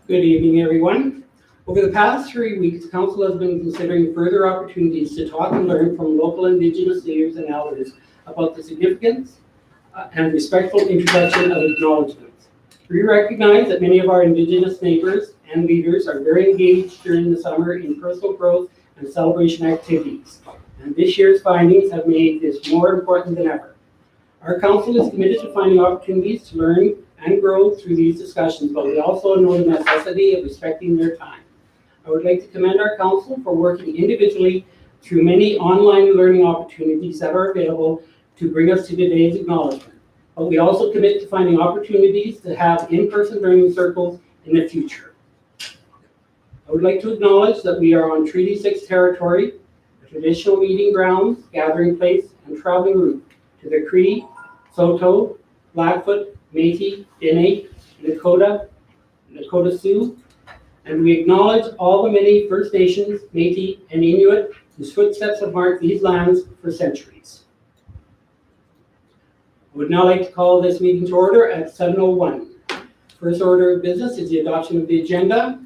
Good evening, everyone. Over the past 3 weeks, Council has been considering further opportunities to talk and learn from local Indigenous leaders and elders about the significance and respectful introduction of acknowledgements. We recognize that many of our Indigenous neighbors and leaders are very engaged during the summer in personal growth and celebration activities, and this year's findings have made this more important than ever. Our Council is committed to finding opportunities to learn and grow through these discussions, but we also know the necessity of respecting their time. I would like to commend our Council for working individually through many online learning opportunities that are available to bring us to today's acknowledgement. But we also commit to finding opportunities to have in-person learning circles in the future. I would like to acknowledge that we are on Treaty 6 territory, a traditional meeting grounds, gathering place, and traveling route to the Cree, Saulteaux, Blackfoot, Métis, Dene, Lakota, Sioux, and we acknowledge all the many First Nations, Métis, and Inuit whose footsteps have marked these lands for centuries. I would now like to call this meeting to order at 7:01. First order of business is the adoption of the agenda.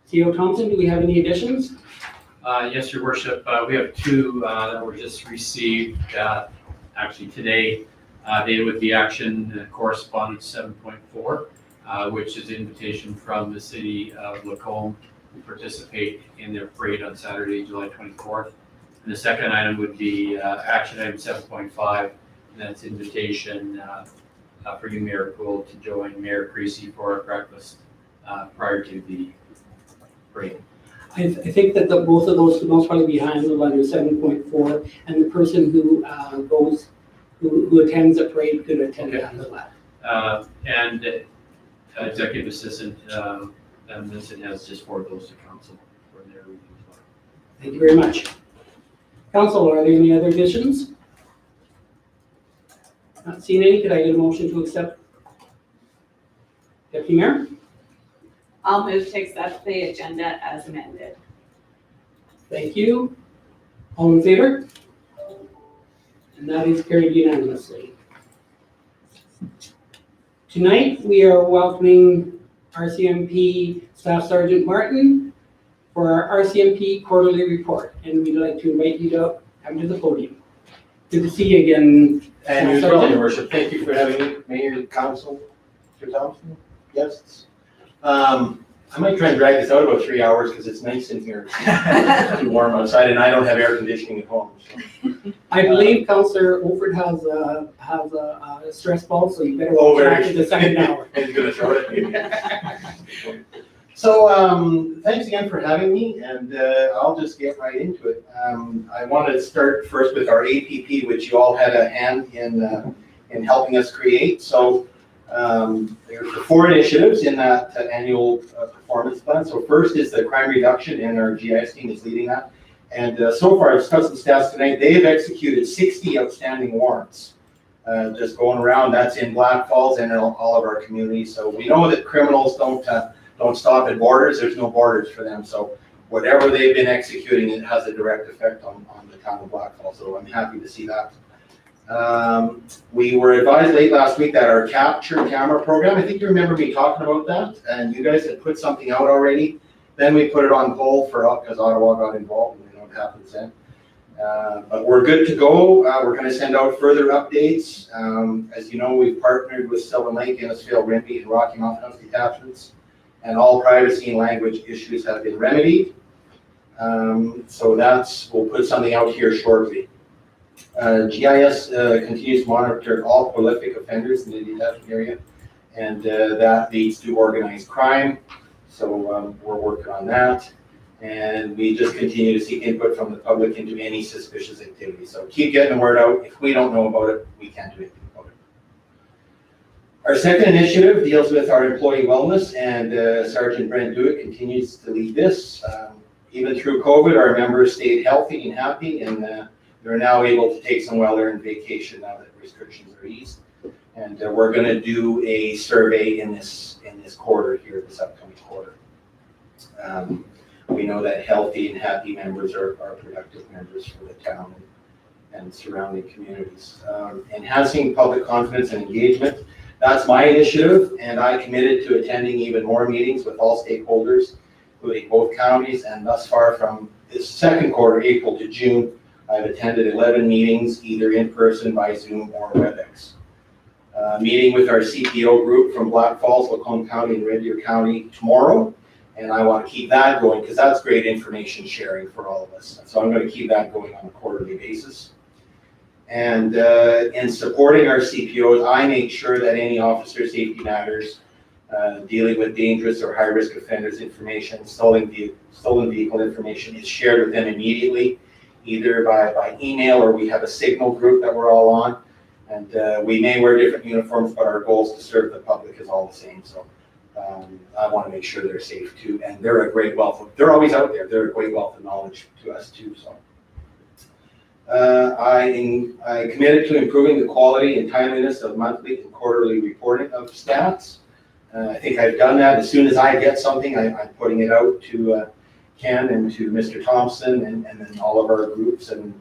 CEO Thompson, do we have any additions? Yes, Your Worship. We have two that were just received actually today. They would be action correspondence 7.4, which is invitation from the city of Lacombe to participate in their parade on Saturday, July 24th. And the second item would be action item 7.5, and that's invitation for you, Mayor Poole, to join Mayor Creasy for a breakfast prior to the parade. I think that both of those could most probably be handled under 7.4, and the person who who attends the parade could attend under that. And Executive Assistant Vincent has just forwarded those to Council for their review as well. Thank you very much. Council, are there any other additions? Not seeing any. Could I get a motion to accept? Deputy Mayor? I'll move to accept the agenda as amended. Thank you. All in favor? And that is carried unanimously. Tonight, we are welcoming RCMP Staff Sergeant Martin for our RCMP quarterly report, and we'd like to invite you to come to the podium. Good to see you again, And you as well, Your Worship. Thank you for having me, Mayor, Council, Mr. Thompson, guests. I might try and drag this out about 3 hours because it's nice in here. It's too warm outside, and I don't have air conditioning at home. So. I believe Councillor Overton has a stress ball, so you better Oh, watch the second hour. He's going to throw it. So thanks again for having me, and I'll just get right into it. I want to start first with our APP, which you all had a hand in helping us create. So there's the 4 initiatives in that annual performance plan. So first is the crime reduction, and our GIS team is leading that. And so far, I've discussed the stats tonight. They have executed 60 outstanding warrants. Just going around, that's in Blackfalds and in all of our communities. So we know that criminals don't stop at borders. There's no borders for them. So whatever they've been executing, it has a direct effect on the town of Blackfalds. So I'm happy to see that. We were advised late last week that our capture camera program, I think you remember me talking about that, and you guys had put something out already. Then we put it on hold because Ottawa got involved, and we know what happens then. But we're good to go. We're going to send out further updates. As you know, we've partnered with Sylvan Lake, Innisfail, Rimbey, and Rocky Mountain House Detachments, and all privacy and language issues have been remedied. So we'll put something out here shortly. GIS continues to monitor all prolific offenders in the detachment area, and that leads to organized crime. So we're working on that, and we just continue to seek input from the public into any suspicious activity. So keep getting the word out. If we don't know about it, we can't do anything about it. Our second initiative deals with our employee wellness, and Sergeant Brent Dewitt continues to lead this. Even through COVID, our members stayed healthy and happy, and they're now able to take some well-earned vacation now that restrictions are eased. And we're going to do a survey in this quarter here, this upcoming quarter. We know that healthy and happy members are productive members for the town and surrounding communities. Enhancing public confidence and engagement. That's my initiative, and I committed to attending even more meetings with all stakeholders, including both counties, and thus far from this second quarter, April to June, I've attended 11 meetings, either in person, by Zoom, or WebEx. Meeting with our CPO group from Blackfalds, Lacombe County, and Red Deer County tomorrow, and I want to keep that going because that's great information sharing for all of us. So I'm going to keep that going on a quarterly basis. And in supporting our CPOs, I make sure that any officer safety matters, dealing with dangerous or high-risk offenders information, stolen vehicle information is shared with them immediately, either by email or we have a signal group that we're all on. And we may wear different uniforms, but our goals to serve the public is all the same. So I want to make sure they're safe too. And they're a great wealth of, they're always out there. They're a great wealth of knowledge to us too. So I committed to improving the quality and timeliness of monthly and quarterly reporting of stats. I think I've done that. As soon as I get something, I'm putting it out to Ken and to Mr. Thompson and then all of our groups and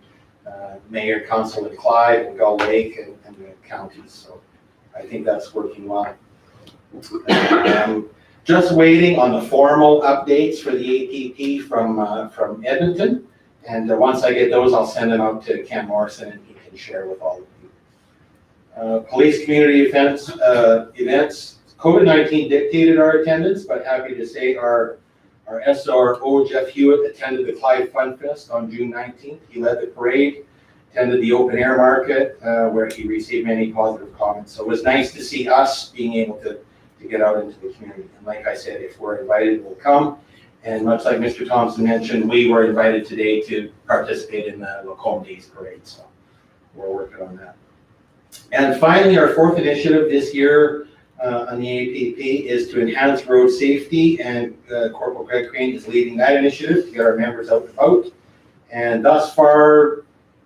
Mayor, Council, and Clyde, and Gull Lake, and the counties. So I think that's working well. I'm just waiting on the formal updates for the APP from Edmonton. And once I get those, I'll send them out to Ken Morrison, and he can share with all of you. Police community events. COVID-19 dictated our attendance, but happy to say our SRO, Jeff Hewitt, attended the Clyde Fun Fest on June 19th. He led the parade, attended the open air market, where he received many positive comments. So it was nice to see us being able to get out into the community. And like I said, if we're invited, we'll come. And much like Mr. Thompson mentioned, we were invited today to participate in the Lacombe Days Parade. So we're working on that. And finally, our fourth initiative this year on the APP is to enhance road safety, and Corporal Greg Crane is leading that initiative to get our members out and about. And thus far,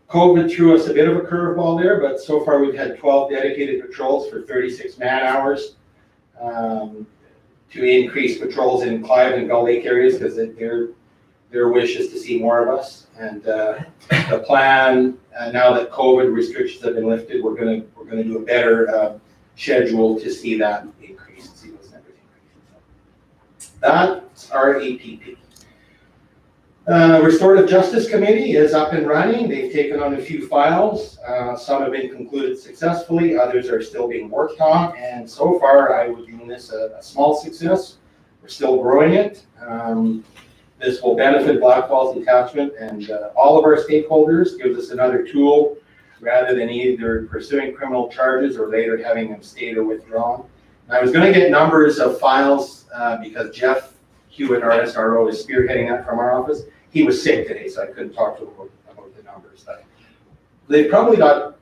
COVID threw us a bit of a curveball there, but so far we've had 12 dedicated patrols for 36 man hours to increase patrols in Clyde and Gull Lake areas because their wish is to see more of us. And the plan now that COVID restrictions have been lifted, we're gonna do a better schedule to see that increase and see those numbers increase. That's our APP. Restorative Justice Committee is up and running. They've taken on a few files. Some have been concluded successfully, others are still being worked on, and so far I would deem this a small success. We're still growing it. This will benefit Blackfalds Attachment and all of our stakeholders, gives us another tool rather than either pursuing criminal charges or later having them stayed or withdrawn. And I was going to get numbers of files because Jeff Hewitt, our SRO, is spearheading that from our office. He was sick today, so I couldn't talk to him about the numbers. But they've probably got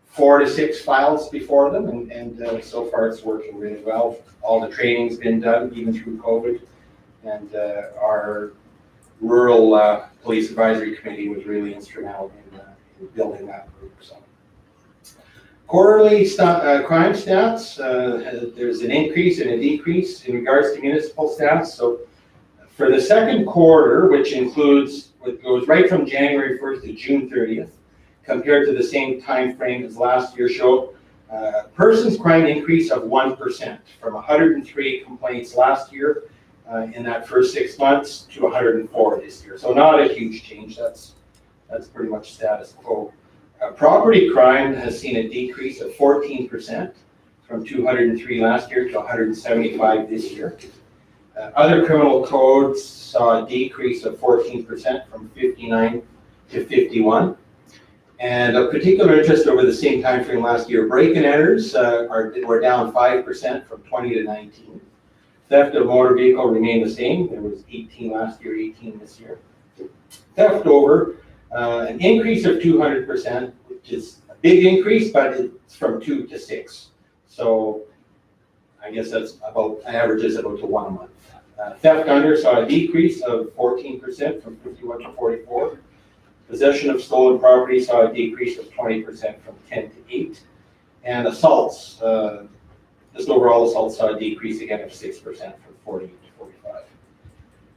4 to 6 files before them, and so far it's working really well. All the training's been done, even through COVID, and our rural police advisory committee was really instrumental in building that group. So, quarterly crime stats, there's an increase and a decrease in regards to municipal stats. So for the second quarter, which goes right from January 1st to June 30th, compared to the same time frame as last year, show persons crime increase of 1% from 103 complaints last year in that first 6 months to 104 this year. So not a huge change. That's pretty much status quo. Property crime has seen a decrease of 14% from 203 last year to 175 this year. Other criminal codes saw a decrease of 14% from 59 to 51. And of particular interest over the same time frame last year, break-and-enters were down 5% from 20 to 19. Theft of motor vehicle remained the same. There was 18 last year, 18 this year. Theft over, an increase of 200%, which is a big increase, but it's from 2 to 6. So I guess that's averages about to 1 a month. Theft under saw a decrease of 14% from 51 to 44. Possession of stolen property saw a decrease of 20% from 10 to 8. And assaults, just overall assaults saw a decrease again of 6% from 40 to 45.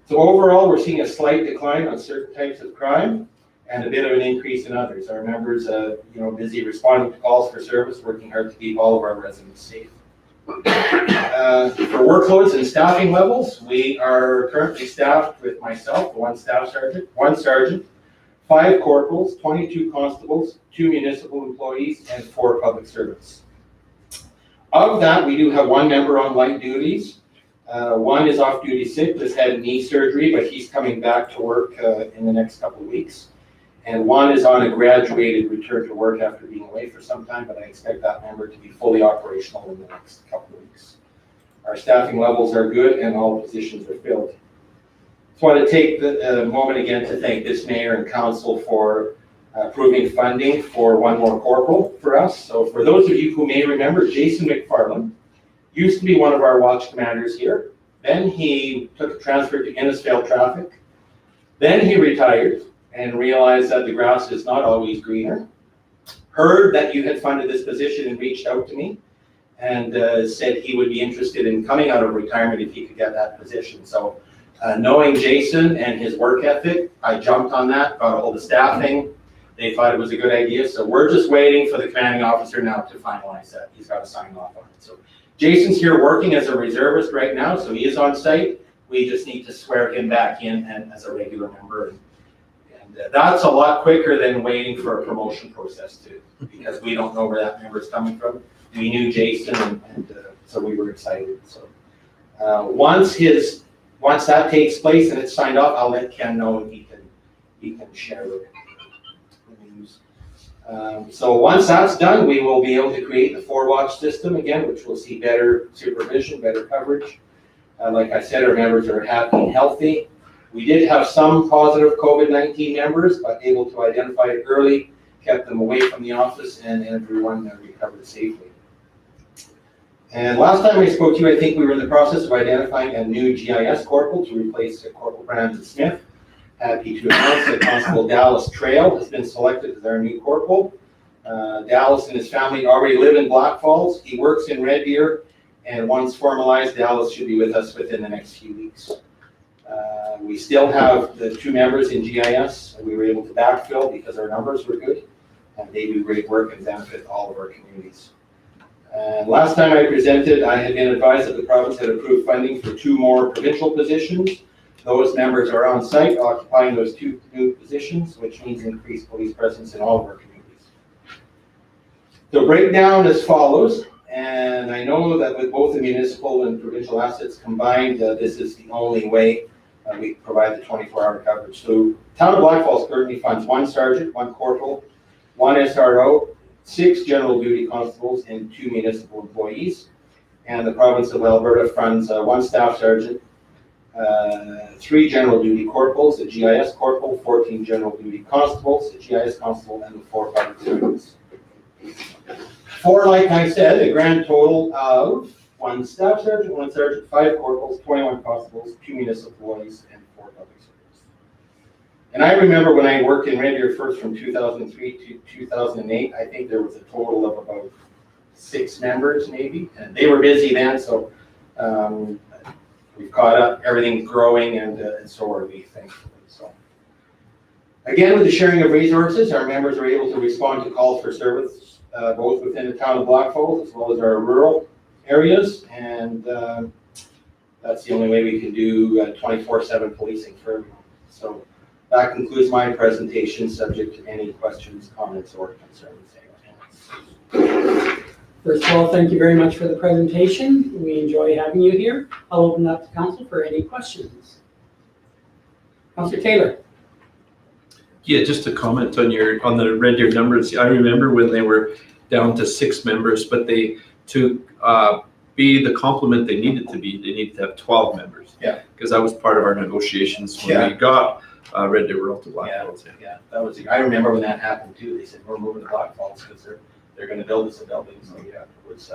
So overall, we're seeing a slight decline on certain types of crime. and a bit of an increase in others. Our members, busy responding to calls for service, working hard to keep all of our residents safe. For workloads and staffing levels, we are currently staffed with myself, one staff sergeant, 1 sergeant, 5 corporals, 22 constables, 2 municipal employees, and 4 public servants. Of that, we do have 1 member on light duties. 1 is off duty sick, just had knee surgery, but he's coming back to work in the next couple of weeks. And 1 is on a graduated return to work after being away for some time, but I expect that member to be fully operational in the next couple of weeks. Our staffing levels are good and all positions are filled. Just want to take the moment again to thank this mayor and council for approving funding for 1 more corporal for us. So for those of you who may remember, Jason McFarland used to be one of our watch commanders here. Then he took a transfer to Innisfail Traffic. Then he retired and realized that the grass is not always greener. Heard that you had funded this position and reached out to me and said he would be interested in coming out of retirement if he could get that position. So knowing Jason and his work ethic, I jumped on that, got a hold of staffing. They thought it was a good idea. So we're just waiting for the commanding officer now to finalize that. He's got to sign off on it. So Jason's here working as a reservist right now, so he is on site. We just need to swear him back in and as a regular member. And that's a lot quicker than waiting for a promotion process too, because we don't know where that member is coming from. We knew Jason, and so we were excited. So once that takes place and it's signed off, I'll let Ken know and he can share the news. So once that's done, we will be able to create the 4-watch system again, which will see better supervision, better coverage. Like I said, our members are happy and healthy. We did have some positive COVID-19 members, but able to identify it early, kept them away from the office, and everyone recovered safely. And last time I spoke to you, I think we were in the process of identifying a new GIS corporal to replace Corporal Brandon Smith. Happy to announce that Constable Dallas Trail has been selected as our new corporal. Dallas and his family already live in Blackfalds. He works in Red Deer, and once formalized, Dallas should be with us within the next few weeks. We still have the 2 members in GIS, and we were able to backfill because our numbers were good, and they do great work and benefit all of our communities. And last time I presented, I had been advised that the province had approved funding for 2 more provincial positions. Those members are on site occupying those 2 new positions, which means increased police presence in all of our communities. The breakdown as follows, and I know that with both the municipal and provincial assets combined, this is the only way we provide the 24-hour coverage. So Town of Blackfalds currently funds 1 sergeant, 1 corporal, 1 SRO, 6 general duty constables, and 2 municipal employees. And the province of Alberta funds 1 staff sergeant, 3 general duty corporals, a GIS corporal, 14 general duty constables, a GIS constable, and 4 public servants. For, like I said, a grand total of 1 staff sergeant, 1 sergeant, 5 corporals, 21 constables, 2 municipal employees, and 4 public servants. And I remember when I worked in Red Deer first from 2003 to 2008, I think there was a total of about 6 members maybe, and they were busy then, so we've caught up, everything's growing, and so are we, thankfully. So again, with the sharing of resources, our members are able to respond to calls for service, both within the town of Blackfalds as well as our rural areas, and that's the only way we can do 24/7 policing for everyone. So that concludes my presentation, subject to any questions, comments, or concerns. First of all, thank you very much for the presentation. We enjoy having you here. I'll open up to council for any questions. Councillor Taylor. Yeah, just to comment on the Red Deer numbers. I remember when they were down to 6 members, but to be the complement they needed to have 12 members. Yeah. Because that was part of our negotiations when we got Red Deer Rural to Blackfalds. Yeah, that was. I remember when that happened too. They said we're moving to Blackfalds because they're going to build us a building. So yeah, it was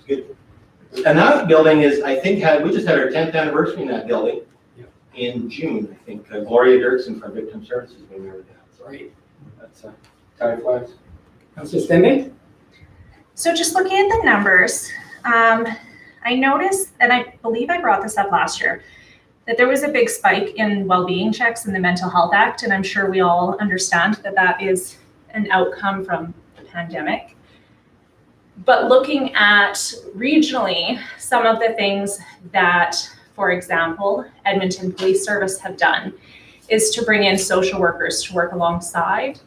good. And that building is, I think, we just had our 10th anniversary in that building in June. I think Gloria Dirksen from Victim Services when we were there. So Right. That's time flies. Councillor Stemme. So just looking at the numbers, I noticed, and I believe I brought this up last year, that there was a big spike in well-being checks in the Mental Health Act, and I'm sure we all understand that that is an outcome from the pandemic. But looking at regionally, some of the things that, for example, Edmonton Police Service have done is to bring in social workers to work alongside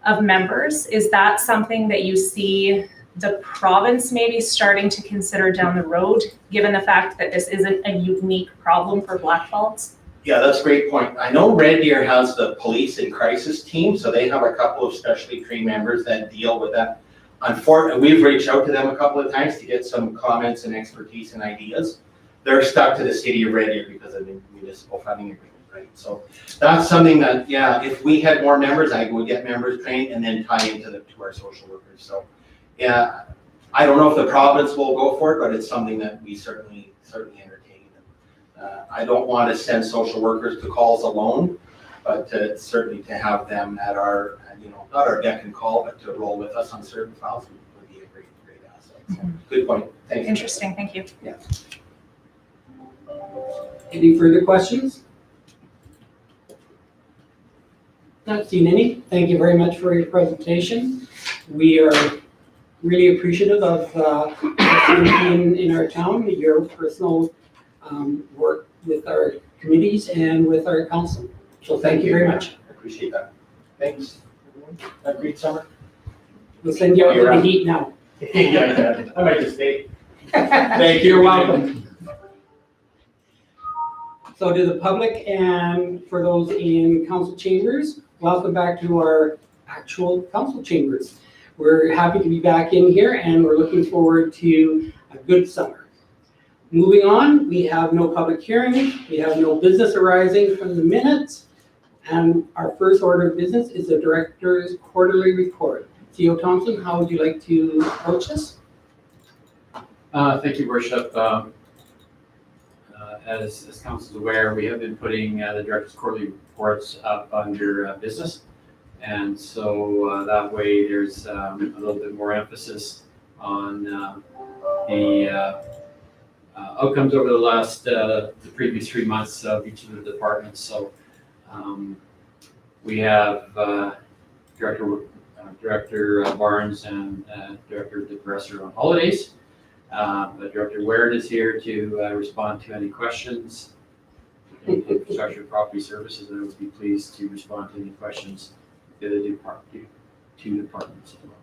of members. Is that something that you see the province maybe starting to consider down the road, given the fact that this isn't a unique problem for Blackfalds? Yeah, that's a great point. I know Red Deer has the police and crisis team, so they have a couple of specially trained members that deal with that. Unfortunately, we've reached out to them a couple of times to get some comments and expertise and ideas. They're stuck to the city of Red Deer because of the municipal funding agreement, right? So that's something that, yeah, if we had more members, I would get members trained and then tie into to our social workers. So yeah, I don't know if the province will go for it, but it's something that we certainly entertain. I don't want to send social workers to calls alone, but certainly to have them at our, not our beck and call, but to roll with us on certain files would be a great asset. So, good point. Thanks. Interesting, thank you. Yeah. Any further questions? Not seen any. Thank you very much for your presentation. We are really appreciative of in our town, your personal work with our committees and with our council. So thank you very much. I appreciate that. Thanks. Have a great summer. We'll send you out to the heat now. Yeah, I might just stay. Thank you. You're welcome. So to the public and for those in council chambers, welcome back to our actual council chambers. We're happy to be back in here and we're looking forward to a good summer. Moving on, we have no public hearings, we have no business arising from the minutes, and our first order of business is the director's quarterly report. Theo Thompson, how would you like to approach this? Thank you, Worship. As council is aware, we have been putting the director's quarterly reports up under business. And so that way there's a little bit more emphasis on the outcomes over the previous 3 months of each of the departments. So we have Director Barnes and Director DeBresser on holidays. But Director Ward is here to respond to any questions. Infrastructure Property Services, and I would be pleased to respond to any questions the other two departments as well.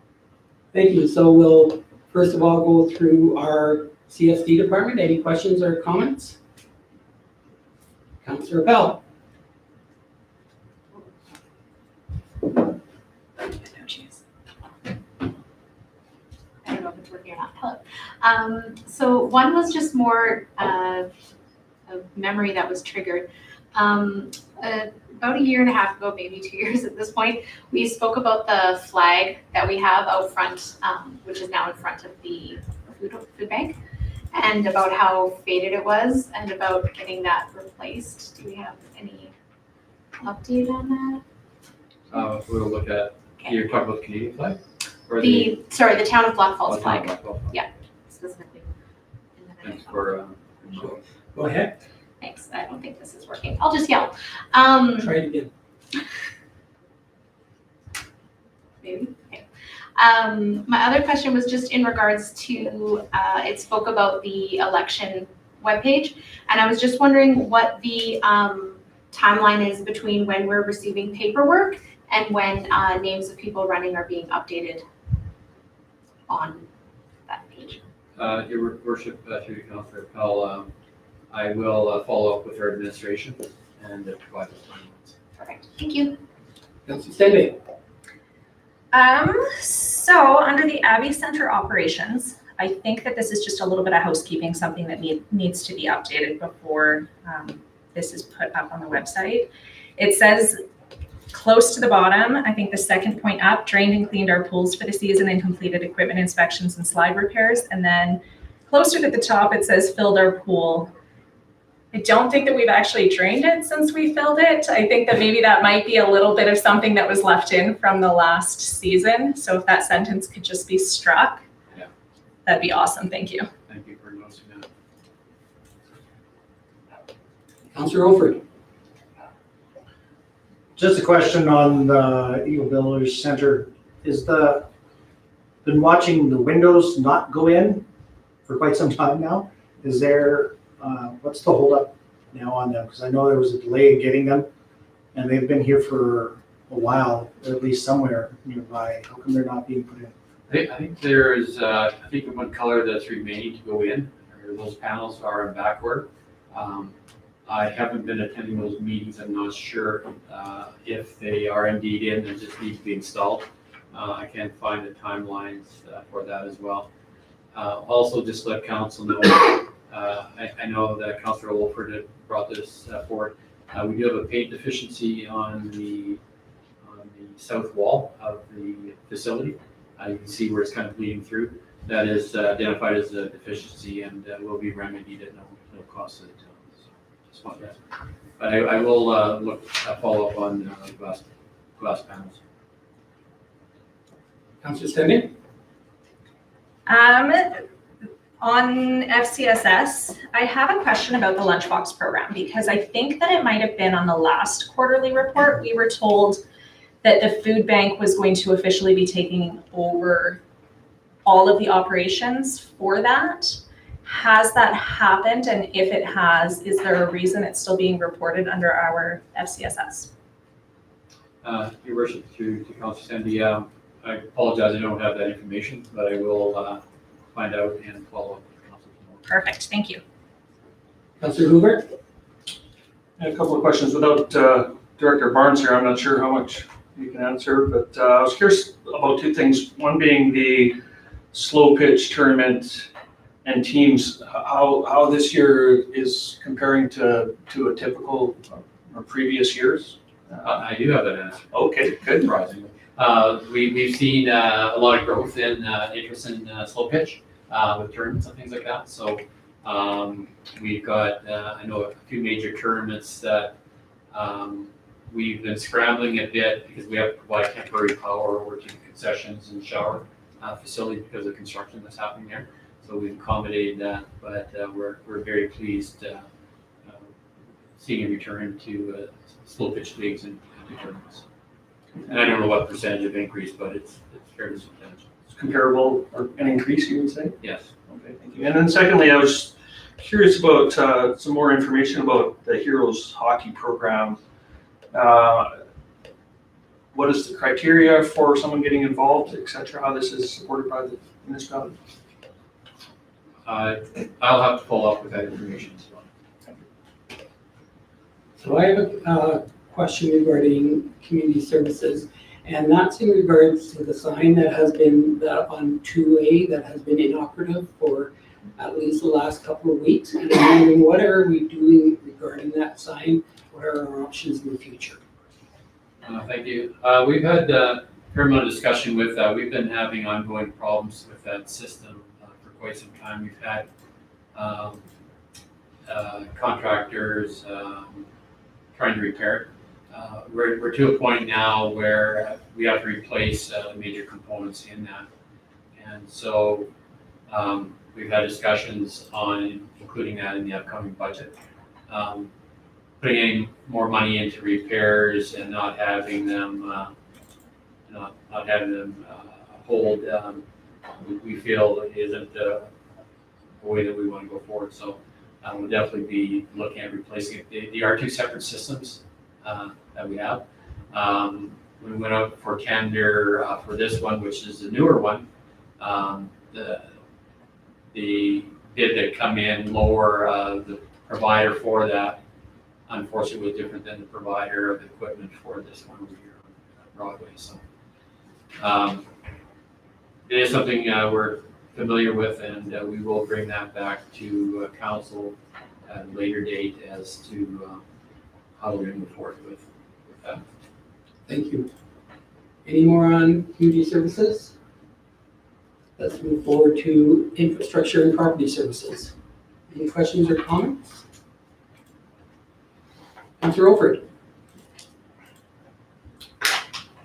Thank you. So we'll first of all go through our CSD department. Any questions or comments? Councillor Bell. I don't know if it's working or not. Hello. So one was just more of a memory that was triggered. About a year and a half ago, maybe 2 years at this point, we spoke about the flag that we have out front, which is now in front of the food bank, and about how faded it was and about getting that replaced. Do we have any update on that? We'll look at, you're talking about the Canadian flag? Or The town of Blackfalds flag, Blackfalds. specifically. Thanks for, Go ahead. Thanks, I don't think this is working. I'll just yell. Try it again. Maybe, okay. My other question was just in regards to, it spoke about the election webpage, and I was just wondering what the timeline is between when we're receiving paperwork and when names of people running are being updated on that page. Your Worship, through Councillor Pell, I will follow up with our administration and provide those timelines. Perfect, thank you. Councillor Stanley. So under the Abbey Center operations, I think that this is just a little bit of housekeeping, something that needs to be updated before this is put up on the website. It says close to the bottom, I think the second point up, drained and cleaned our pools for the season and completed equipment inspections and slide repairs. And then closer to the top, it says filled our pool. I don't think that we've actually drained it since we filled it. I think that maybe that might be a little bit of something that was left in from the last season. So if that sentence could just be struck, that'd be awesome. Thank you. Thank you for noticing that. Councillor Olford. Just a question on the Eagle Village Center. Been watching the windows not go in for quite some time now. Is there, what's the holdup now on them? Because I know there was a delay in getting them, and they've been here for a while, or at least somewhere nearby. How come they're not being put in? I think there's, I think one color that's remaining to go in, or those panels are in backward. I haven't been attending those meetings. I'm not sure if they are indeed in and just need to be installed. I can't find the timelines for that as well. Also, just let council know, I know that Councillor Wolford had brought this forward. We do have a paint deficiency on the south wall of the facility. You can see where it's kind of bleeding through. That is identified as a deficiency and will be remedied at no cost to the town. So just want that. But I will follow up on glass panels. Councillor Stanley. On FCSS, I have a question about the lunchbox program because I think that it might have been on the last quarterly report. We were told that the food bank was going to officially be taking over all of the operations for that. Has that happened? And if it has, is there a reason it's still being reported under our FCSS? Your worship, to Councillor Sandy, I apologize, I don't have that information, but I will find out and follow up with council tomorrow. Perfect, thank you. Councillor Hoover. A couple of questions without Director Barnes here. I'm not sure how much you can answer, but I was curious about two things. One being the slow pitch tournament and teams, how this year is comparing to a typical or previous years. I do have that answer. Okay, good. Surprisingly. We've seen a lot of growth in interest in slow pitch with tournaments and things like that. So we've got, I know a few major tournaments that we've been scrambling a bit because we have to provide temporary power over to the concessions and shower facility because of construction that's happening there. So we've accommodated that, but we're very pleased seeing a return to slow pitch leagues and tournaments. And I don't know what percentage of increase, but it's fairly substantial. It's comparable or an increase, you would say? Yes. Okay, thank you. And then secondly, I was curious about some more information about the Heroes hockey program. What is the criteria for someone getting involved, et cetera, how this is supported by the municipality? I'll have to follow up with that information as well. So I have a question regarding community services, and that's in regards to the sign that has been on 2A that has been inoperative for at least the last couple of weeks. And I'm wondering, what are we doing regarding that sign? What are our options in the future? Thank you. We've had a fair amount of discussion with that. We've been having ongoing problems with that system for quite some time. We've had contractors trying to repair it. We're to a point now where we have to replace major components in that. And so we've had discussions on including that in the upcoming budget. Putting any more money into repairs and not having them hold, we feel isn't the way that we want to go forward. So we'll definitely be looking at replacing it. They are two separate systems that we have. We went out for tender for this one, which is the newer one. The bid that come in lower, the provider for that, unfortunately, was different than the provider of equipment for this one over here on Broadway. So it is something we're familiar with, and we will bring that back to council at a later date as to how we're going to move forward with that. Thank you. Any more on community services? Let's move forward to infrastructure and property services. Any questions or comments? Councillor Olford.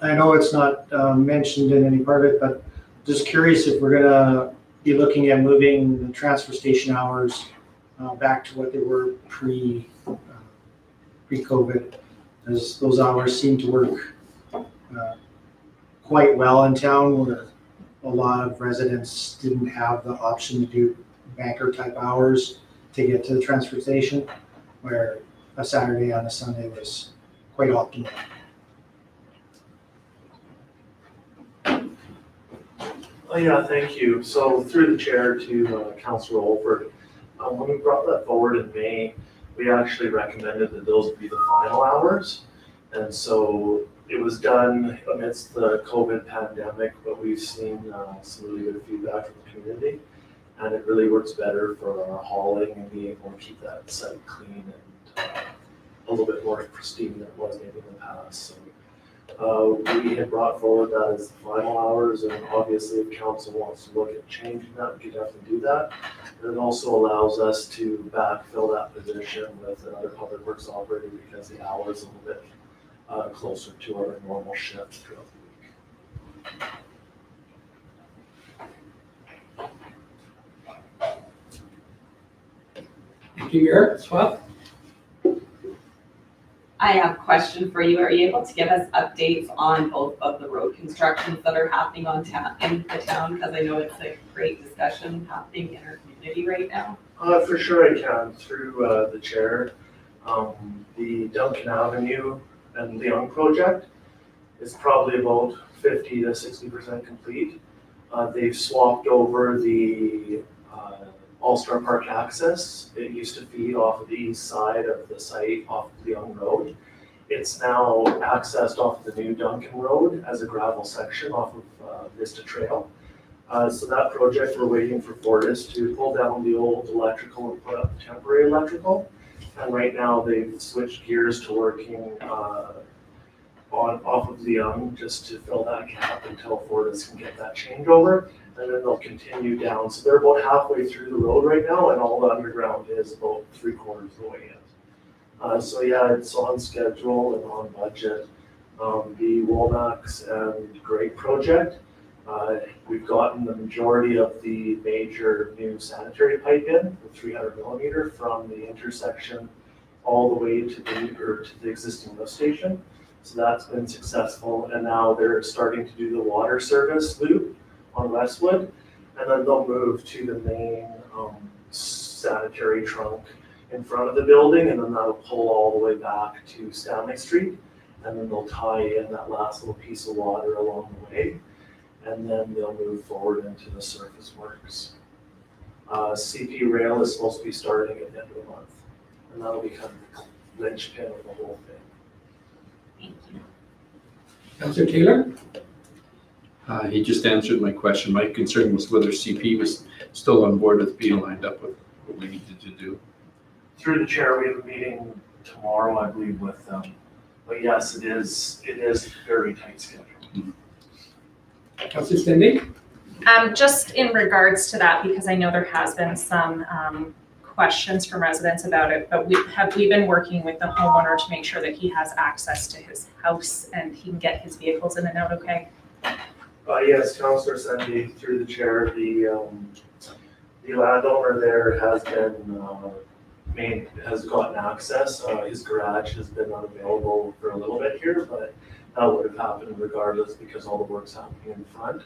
I know it's not mentioned in any part of it, but just curious if we're gonna be looking at moving the transfer station hours back to what they were pre-COVID, as those hours seem to work quite well in town, where a lot of residents didn't have the option to do banker-type hours to get to the transfer station, where a Saturday on a Sunday was quite optimal. Oh, yeah, thank you. So through the chair to Councillor Olford, when we brought that forward in May, we actually recommended that those be the final hours. And so it was done amidst the COVID pandemic, but we've seen some really good feedback from the community. And it really works better for our hauling and being able to keep that site clean and a little bit more pristine than it was maybe in the past. So we had brought forward that as the final hours, and obviously if council wants to look at changing that, we could definitely do that. And it also allows us to backfill that position with another public works operator because the hours are a little bit closer to our normal shift throughout the week. Thank you, Mayor. Swap? I have a question for you. Are you able to give us updates on both of the road constructions that are happening in the town? Because I know it's a great discussion happening in our community right now. For sure I can, through the chair. The Duncan Avenue and the Young project is probably about 50 to 60% complete. They've swapped over the All-Star Park access. It used to feed off of the east side of the site off of the Young Road. It's now accessed off the new Duncan Road as a gravel section off of Vista Trail. So that project, we're waiting for Fortis to pull down the old electrical and put up temporary electrical. And right now they've switched gears to working off of the Young just to fill that gap until Fortis can get that changeover. And then they'll continue down. So they're about halfway through the road right now, and all the underground is about 3/4 of the way in. So yeah, it's on schedule and on budget. The Womax and Great project, we've gotten the majority of the major new sanitary pipe in, the 300 millimeter from the intersection all the way to the existing lift station. So that's been successful, and now they're starting to do the water service loop on Westwood, and then they'll move to the main sanitary trunk in front of the building, and then that'll pull all the way back to Stanley Street, and then they'll tie in that last little piece of water along the way, and then they'll move forward into the surface works. CP Rail is supposed to be starting at the end of the month, and that'll be kind of the linchpin of the whole thing. Thank you. Councillor Taylor? He just answered my question. My concern was whether CP was still on board with being lined up with what we needed to do. Through the chair, we have a meeting tomorrow, I believe, with them. But yes, it is very tight schedule. Councillor Stenday? Just in regards to that, because I know there has been some questions from residents about it, but have we been working with the homeowner to make sure that he has access to his house and he can get his vehicles in and out okay? Yes, Councillor Sandy, through the chair, the landowner there has gotten access. His garage has been unavailable for a little bit here, but that would have happened regardless because all the work's happening in front.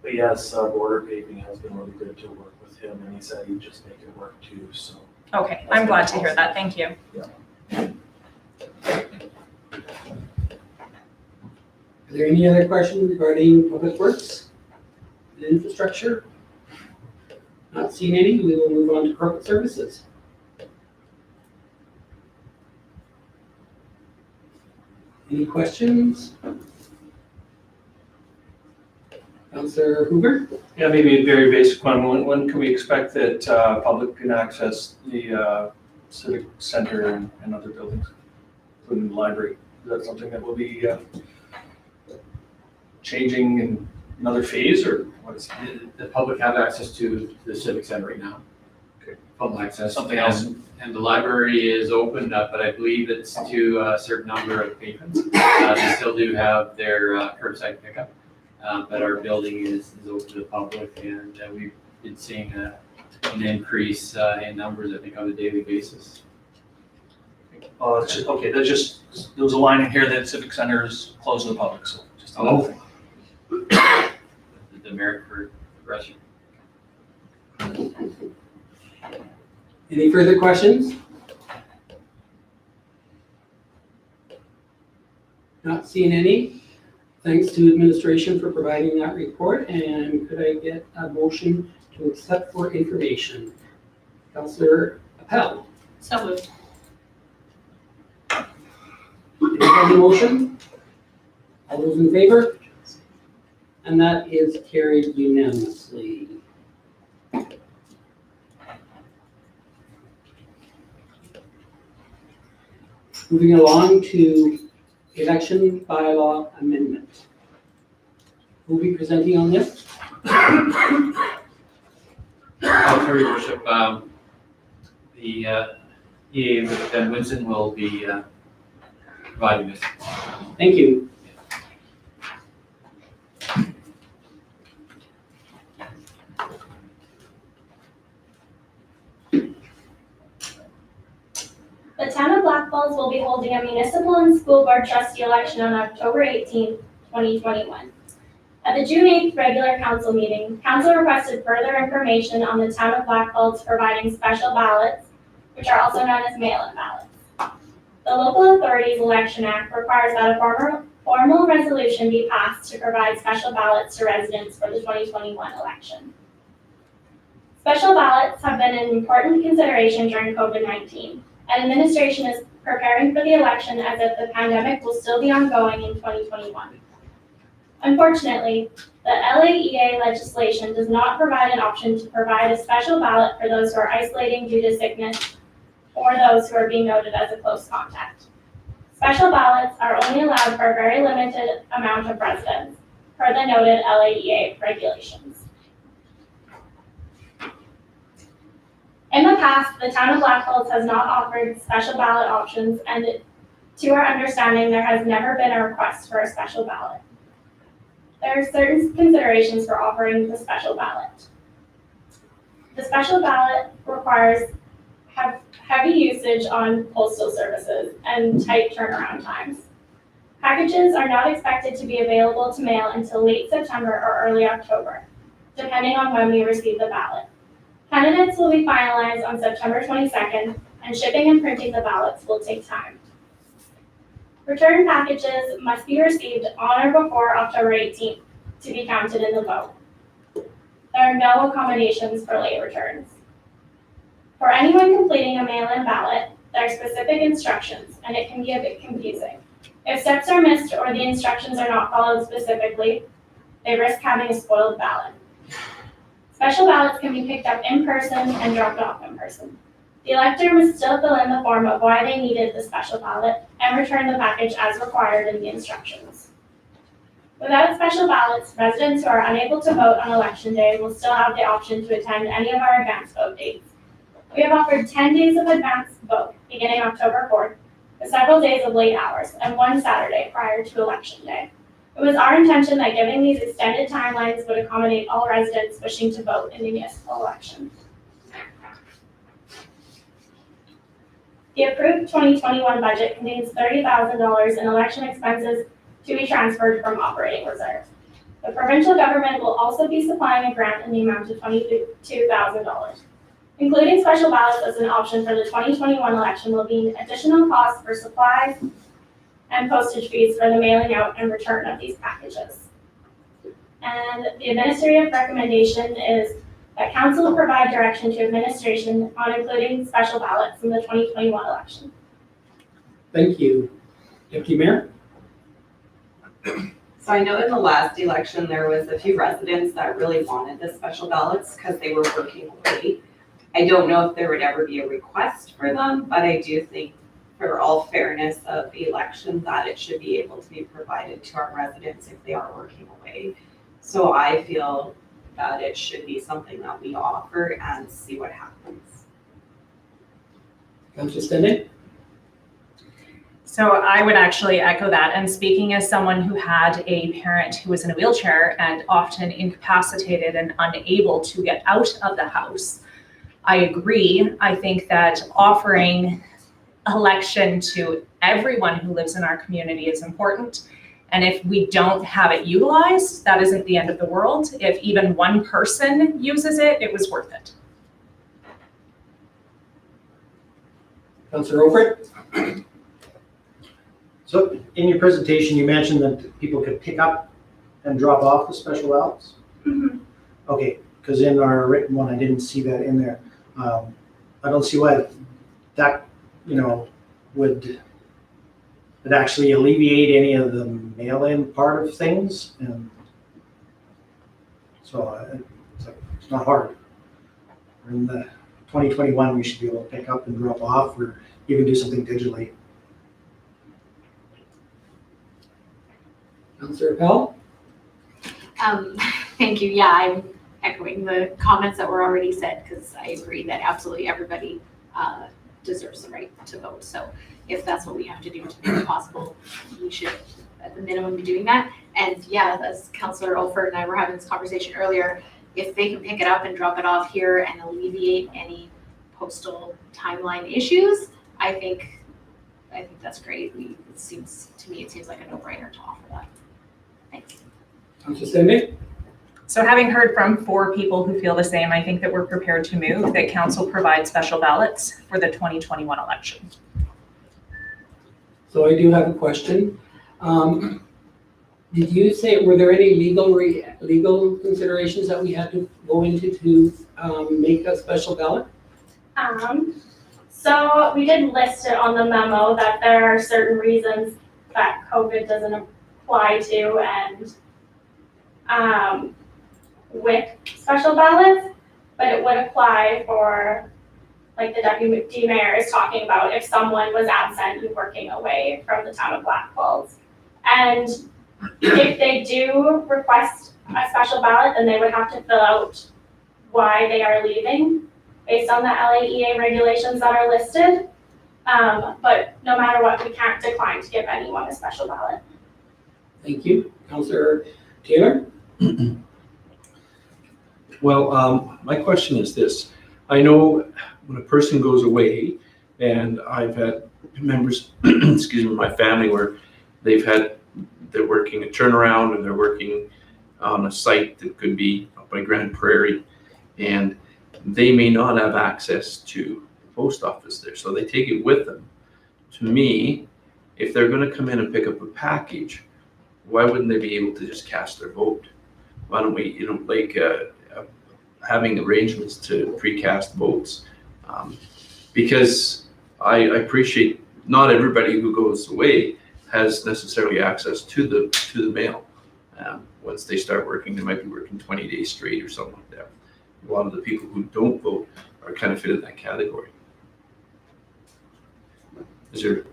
But yes, Border Paving has been really good to work with him, and he said he'd just make it work too, so. Okay, I'm glad to hear that. Thank you. Are there any other questions regarding public works and infrastructure? Not seeing any, we will move on to corporate services. Any questions? Councillor Hoover? Yeah, maybe a very basic one. When can we expect that public can access the civic center and other buildings, including the library? Is that something that will be changing in another phase, or what is it? The public have access to the civic center right now. Okay. Full access. Something else. And the library is opened up, but I believe it's to a certain number of patrons. They still do have their curbside pickup, but our building is open to the public, and we've been seeing an increase in numbers, I think, on a daily basis. Okay, there was a line in here that Civic Center is closed to the public, so just another thing. The merit for progression. Any further questions? Not seeing any. Thanks to administration for providing that report, and could I get a motion to accept for information? Councillor Appel. So moved. Any other motion? All those in favor? And that is carried unanimously. Moving along to election bylaw amendment. Who will be presenting on this? Your worship, the EA with Ben Winson will be providing this. Thank you. The town of Blackfalds will be holding a municipal and school board trustee election on October 18, 2021. At the June 8th regular council meeting, council requested further information on the town of Blackfalds providing special ballots, which are also known as mail-in ballots. The Local Authorities Election Act requires that a formal resolution be passed to provide special ballots to residents for the 2021 election. Special ballots have been an important consideration during COVID-19. And administration is preparing for the election as if the pandemic will still be ongoing in 2021. Unfortunately, the LAEA legislation does not provide an option to provide a special ballot for those who are isolating due to sickness or those who are being noted as a close contact. Special ballots are only allowed for a very limited amount of residents, per the noted LAEA regulations. In the past, the town of Blackfalds has not offered special ballot options, and to our understanding, there has never been a request for a special ballot. There are certain considerations for offering the special ballot. The special ballot requires heavy usage on postal services and tight turnaround times. Packages are not expected to be available to mail until late September or early October, depending on when we receive the ballot. Candidates will be finalized on September 22nd, and shipping and printing the ballots will take time. Return packages must be received on or before October 18th to be counted in the vote. There are no accommodations for late returns. For anyone completing a mail-in ballot, there are specific instructions, and it can be a bit confusing. If steps are missed or the instructions are not followed specifically, they risk having a spoiled ballot. Special ballots can be picked up in person and dropped off in person. The elector must still fill in the form of why they needed the special ballot and return the package as required in the instructions. Without special ballots, residents who are unable to vote on election day will still have the option to attend any of our advance vote dates. We have offered 10 days of advance vote beginning October 4th, with several days of late hours and one Saturday prior to election day. It was our intention that giving these extended timelines would accommodate all residents wishing to vote in the municipal election. The approved 2021 budget contains $30,000 in election expenses to be transferred from operating reserve. The provincial government will also be supplying a grant in the amount of $22,000. Including special ballots as an option for the 2021 election will be additional costs for supplies and postage fees for the mailing out and return of these packages. And the administrative recommendation is that council will provide direction to administration on including special ballots in the 2021 election. Thank you. Deputy Mayor? So I know in the last election, there was a few residents that really wanted the special ballots because they were working away. I don't know if there would ever be a request for them, but I do think for all fairness of the election that it should be able to be provided to our residents if they are working away. So I feel that it should be something that we offer and see what happens. Councillor Stende? So I would actually echo that. And speaking as someone who had a parent who was in a wheelchair and often incapacitated and unable to get out of the house, I agree. I think that offering election to everyone who lives in our community is important. And if we don't have it utilized, that isn't the end of the world. If even one person uses it, it was worth it. Councillor Olford? So in your presentation, you mentioned that people could pick up and drop off the special ballots? Mhm. Okay, because in our written one, I didn't see that in there. I don't see why that, would actually alleviate any of the mail-in part of things. And so it's not hard. In the 2021, we should be able to pick up and drop off or even do something digitally. Councillor Pell? Thank you. Yeah, I'm echoing the comments that were already said because I agree that absolutely everybody deserves the right to vote. So if that's what we have to do to make it possible, we should at the minimum be doing that. And yeah, as Councillor Olford and I were having this conversation earlier, if they can pick it up and drop it off here and alleviate any postal timeline issues, I think that's great. It seems like a no-brainer to offer that. Thanks. Councillor Stanley? So having heard from 4 people who feel the same, I think that we're prepared to move that council provide special ballots for the 2021 election. So I do have a question. Did you say, were there any legal considerations that we had to go into to make a special ballot? So we did list it on the memo that there are certain reasons that COVID doesn't apply to and with special ballots, but it would apply for, like the deputy mayor is talking about, if someone was absent and working away from the town of Blackfalds. And if they do request a special ballot, then they would have to fill out why they are leaving based on the LAEA regulations that are listed. But no matter what, we can't decline to give anyone a special ballot. Thank you. Councillor Taylor? Well, my question is this. I know when a person goes away, and I've had members, excuse me, my family where they're working a turnaround and they're working on a site that could be up by Grand Prairie, and they may not have access to the post office there, so they take it with them. To me, if they're going to come in and pick up a package, why wouldn't they be able to just cast their vote? Why don't we, having arrangements to precast votes? Because I appreciate not everybody who goes away has necessarily access to the mail. Once they start working, they might be working 20 days straight or something like that. A lot of the people who don't vote are kind of fit in that category. The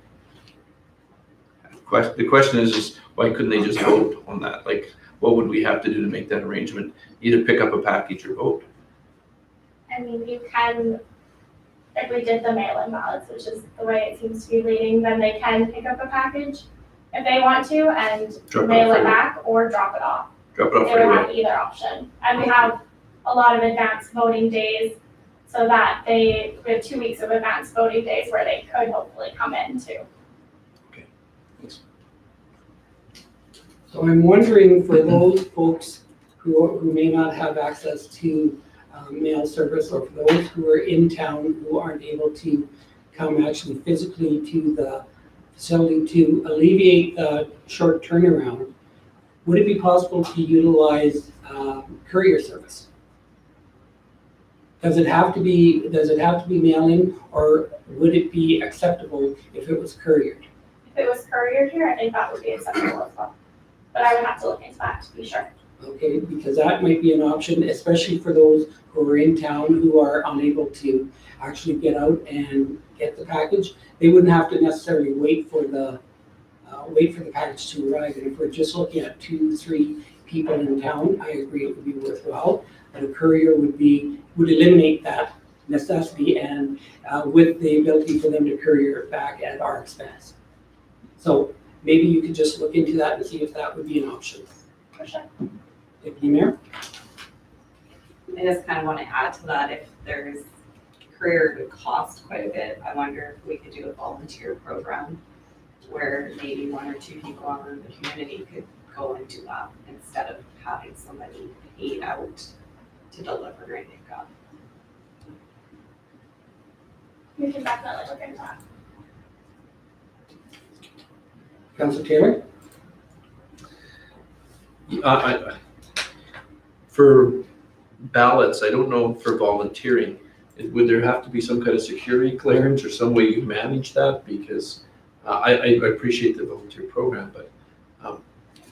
question is why couldn't they just vote on that? Like, what would we have to do to make that arrangement? Either pick up a package or vote. I mean, you can, if we did the mail-in ballots, which is the way it seems to be leading, then they can pick up a package if they want to and mail it back or drop it off. Drop it off They would right have away. either option. And we have a lot of advanced voting days so that we have 2 weeks of advanced voting days where they could hopefully come in too. Okay, thanks. So I'm wondering for those folks who may not have access to mail service, or for those who are in town who aren't able to come actually physically to the facility to alleviate the short turnaround, would it be possible to utilize courier service? Does it have to be mail-in, or would it be acceptable if it was couriered? If it was couriered here, I think that would be acceptable as well. But I would have to look into that to be sure. Okay, because that might be an option, especially for those who are in town who are unable to actually get out and get the package. They wouldn't have to necessarily wait for the package to arrive. And if we're just looking at 2-3 people in town, I agree it would be worthwhile. But a courier would eliminate that necessity, and with the ability for them to courier it back at our expense. So maybe you could just look into that and see if that would be an option. For sure. Deputy Mayor? I just kind of want to add to that, if there's career, it would cost quite a bit. I wonder if we could do a volunteer program where maybe 1 or 2 people in the community could go and do that instead of having somebody paid out to deliver and pick up. We can definitely look into that. Councillor Taylor? For ballots, I don't know for volunteering, would there have to be some kind of security clearance or some way you manage that? Because I appreciate the volunteer program, but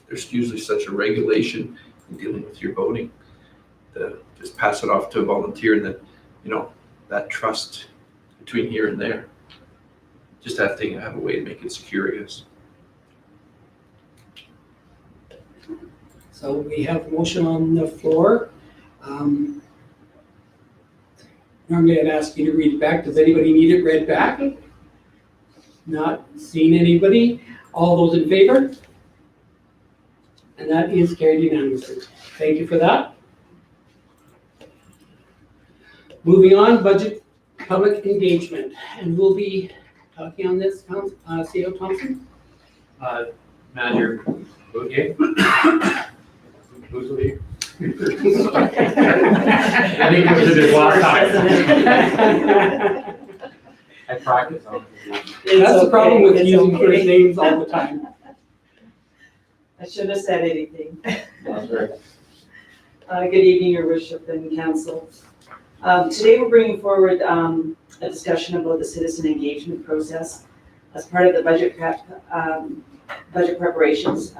there's usually such a regulation in dealing with your voting. Just pass it off to a volunteer and then, that trust between here and there. Just have to have a way to make it secure, I guess. So we have a motion on the floor. Normally I'd ask you to read it back. Does anybody need it read back? Not seeing anybody. All those in favor? And that is carried unanimously. Thank you for that. Moving on, budget public engagement. And we'll be talking on this, CEO Thompson. Manager Bouvier. Bouvier. I think it was his last time. I practice on it. That's the problem with It's using okay. first names all the time. I shouldn't have said anything. That's right. Good evening, Your Worship and Council. Today we're bringing forward a discussion about the citizen engagement process as part of the budget preparations.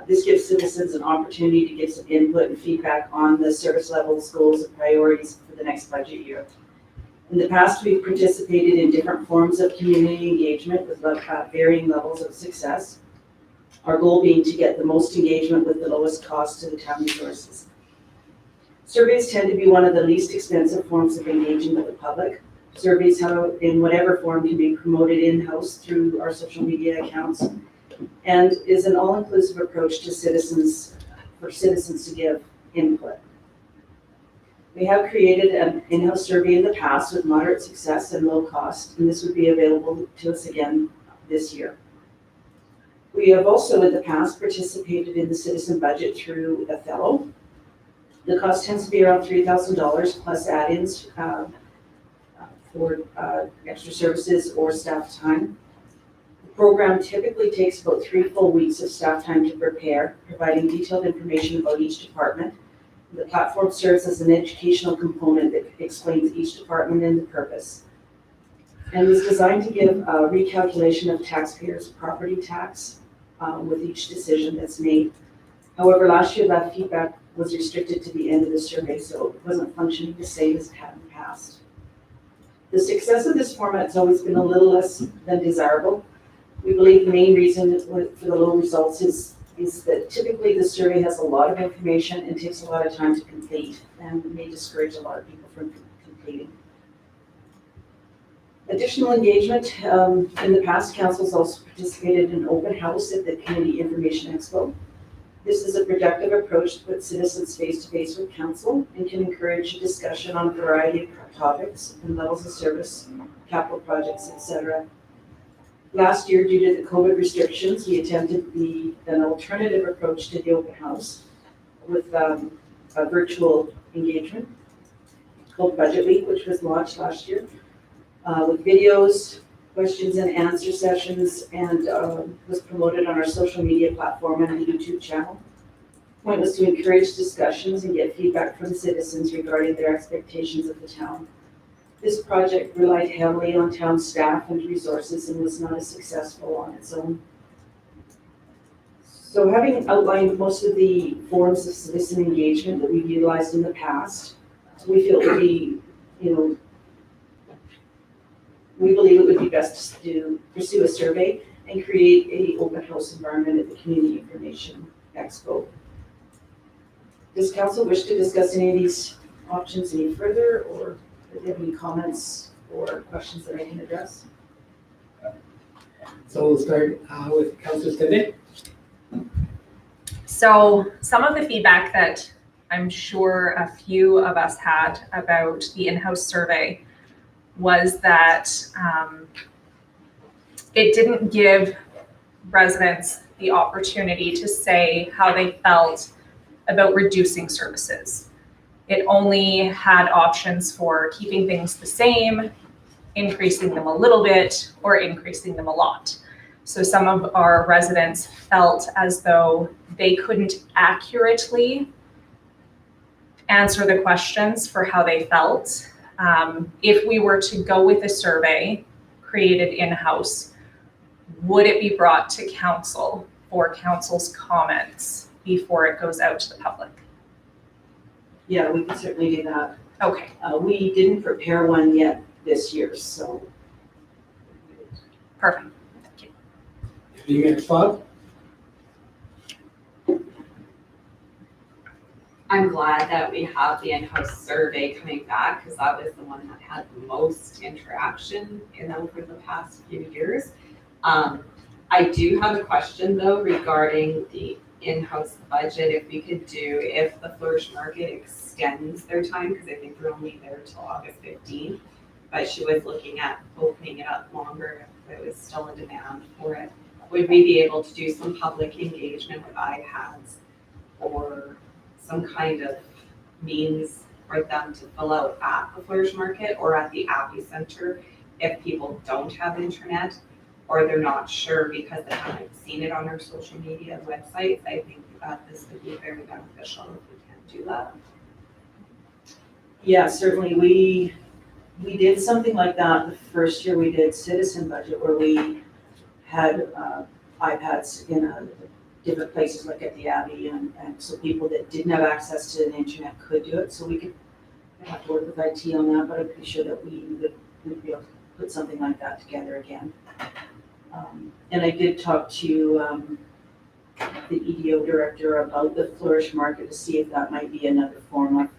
This gives citizens an opportunity to give some input and feedback on the service levels, goals, and priorities for the next budget year. In the past, we've participated in different forms of community engagement with varying levels of success. Our goal being to get the most engagement with the lowest cost to the town resources. Surveys tend to be one of the least expensive forms of engaging with the public. Surveys, in whatever form, can be promoted in-house through our social media accounts and is an all-inclusive approach to citizens, for citizens to give input. We have created an in-house survey in the past with moderate success and low cost, and this would be available to us again this year. We have also in the past participated in the citizen budget through a fellow. The cost tends to be around $3,000 plus add-ins for extra services or staff time. The program typically takes about 3 full weeks of staff time to prepare, providing detailed information about each department. The platform serves as an educational component that explains each department and the purpose. And is designed to give a recalculation of taxpayers' property tax with each decision that's made. However, last year that feedback was restricted to the end of the survey, so it wasn't functioning the same as it had in the past. The success of this format has always been a little less than desirable. We believe the main reason for the low results is that typically the survey has a lot of information and takes a lot of time to complete and may discourage a lot of people from completing. Additional engagement, in the past, councils also participated in an open house at the Community Information Expo. This is a productive approach to put citizens face-to-face with council and can encourage a discussion on a variety of topics and levels of service, capital projects, etc. Last year, due to the COVID restrictions, we attempted an alternative approach to the open house with a virtual engagement called Budget Week, which was launched last year, with videos, questions and answer sessions, and was promoted on our social media platform and the YouTube channel. The point was to encourage discussions and get feedback from citizens regarding their expectations of the town. This project relied heavily on town staff and resources and was not as successful on its own. So having outlined most of the forms of citizen engagement that we've utilized in the past, we feel it would be, we believe it would be best to pursue a survey and create an open house environment at the Community Information Expo. Does council wish to discuss any of these options any further, or do you have any comments or questions that I can address? So we'll start with Councillor Stettler. So some of the feedback that I'm sure a few of us had about the in-house survey was that it didn't give residents the opportunity to say how they felt about reducing services. It only had options for keeping things the same, increasing them a little bit, or increasing them a lot. So some of our residents felt as though they couldn't accurately answer the questions for how they felt. If we were to go with a survey created in-house, would it be brought to council for council's comments before it goes out to the public? Yeah, we can certainly do that. Okay, We didn't prepare one yet this year, so. perfect. Mayor Fogg? I'm glad that we have the in-house survey coming back, because that was the one that had the most interaction over the past few years. I do have a question though regarding the in-house budget, if we could do, if the Flourish Market extends their time, because I think they're only there till August 15th, but she was looking at opening it up longer if there was still a demand for it. Would we be able to do some public engagement with iPads or some kind of means for them to fill out at the Flourish Market or at the Abbey Center if people don't have internet or they're not sure because they haven't seen it on our social media websites? I think that this would be very beneficial if we can do that. Yeah, certainly. We did something like that the first year we did citizen budget, where we had iPads in different places like at the Abbey, and so people that didn't have access to the internet could do it. So we could have to work with IT on that, but I'm pretty sure that we would be able to put something like that together again. And I did talk to the EDO director about the Flourish Market to see if that might be another form of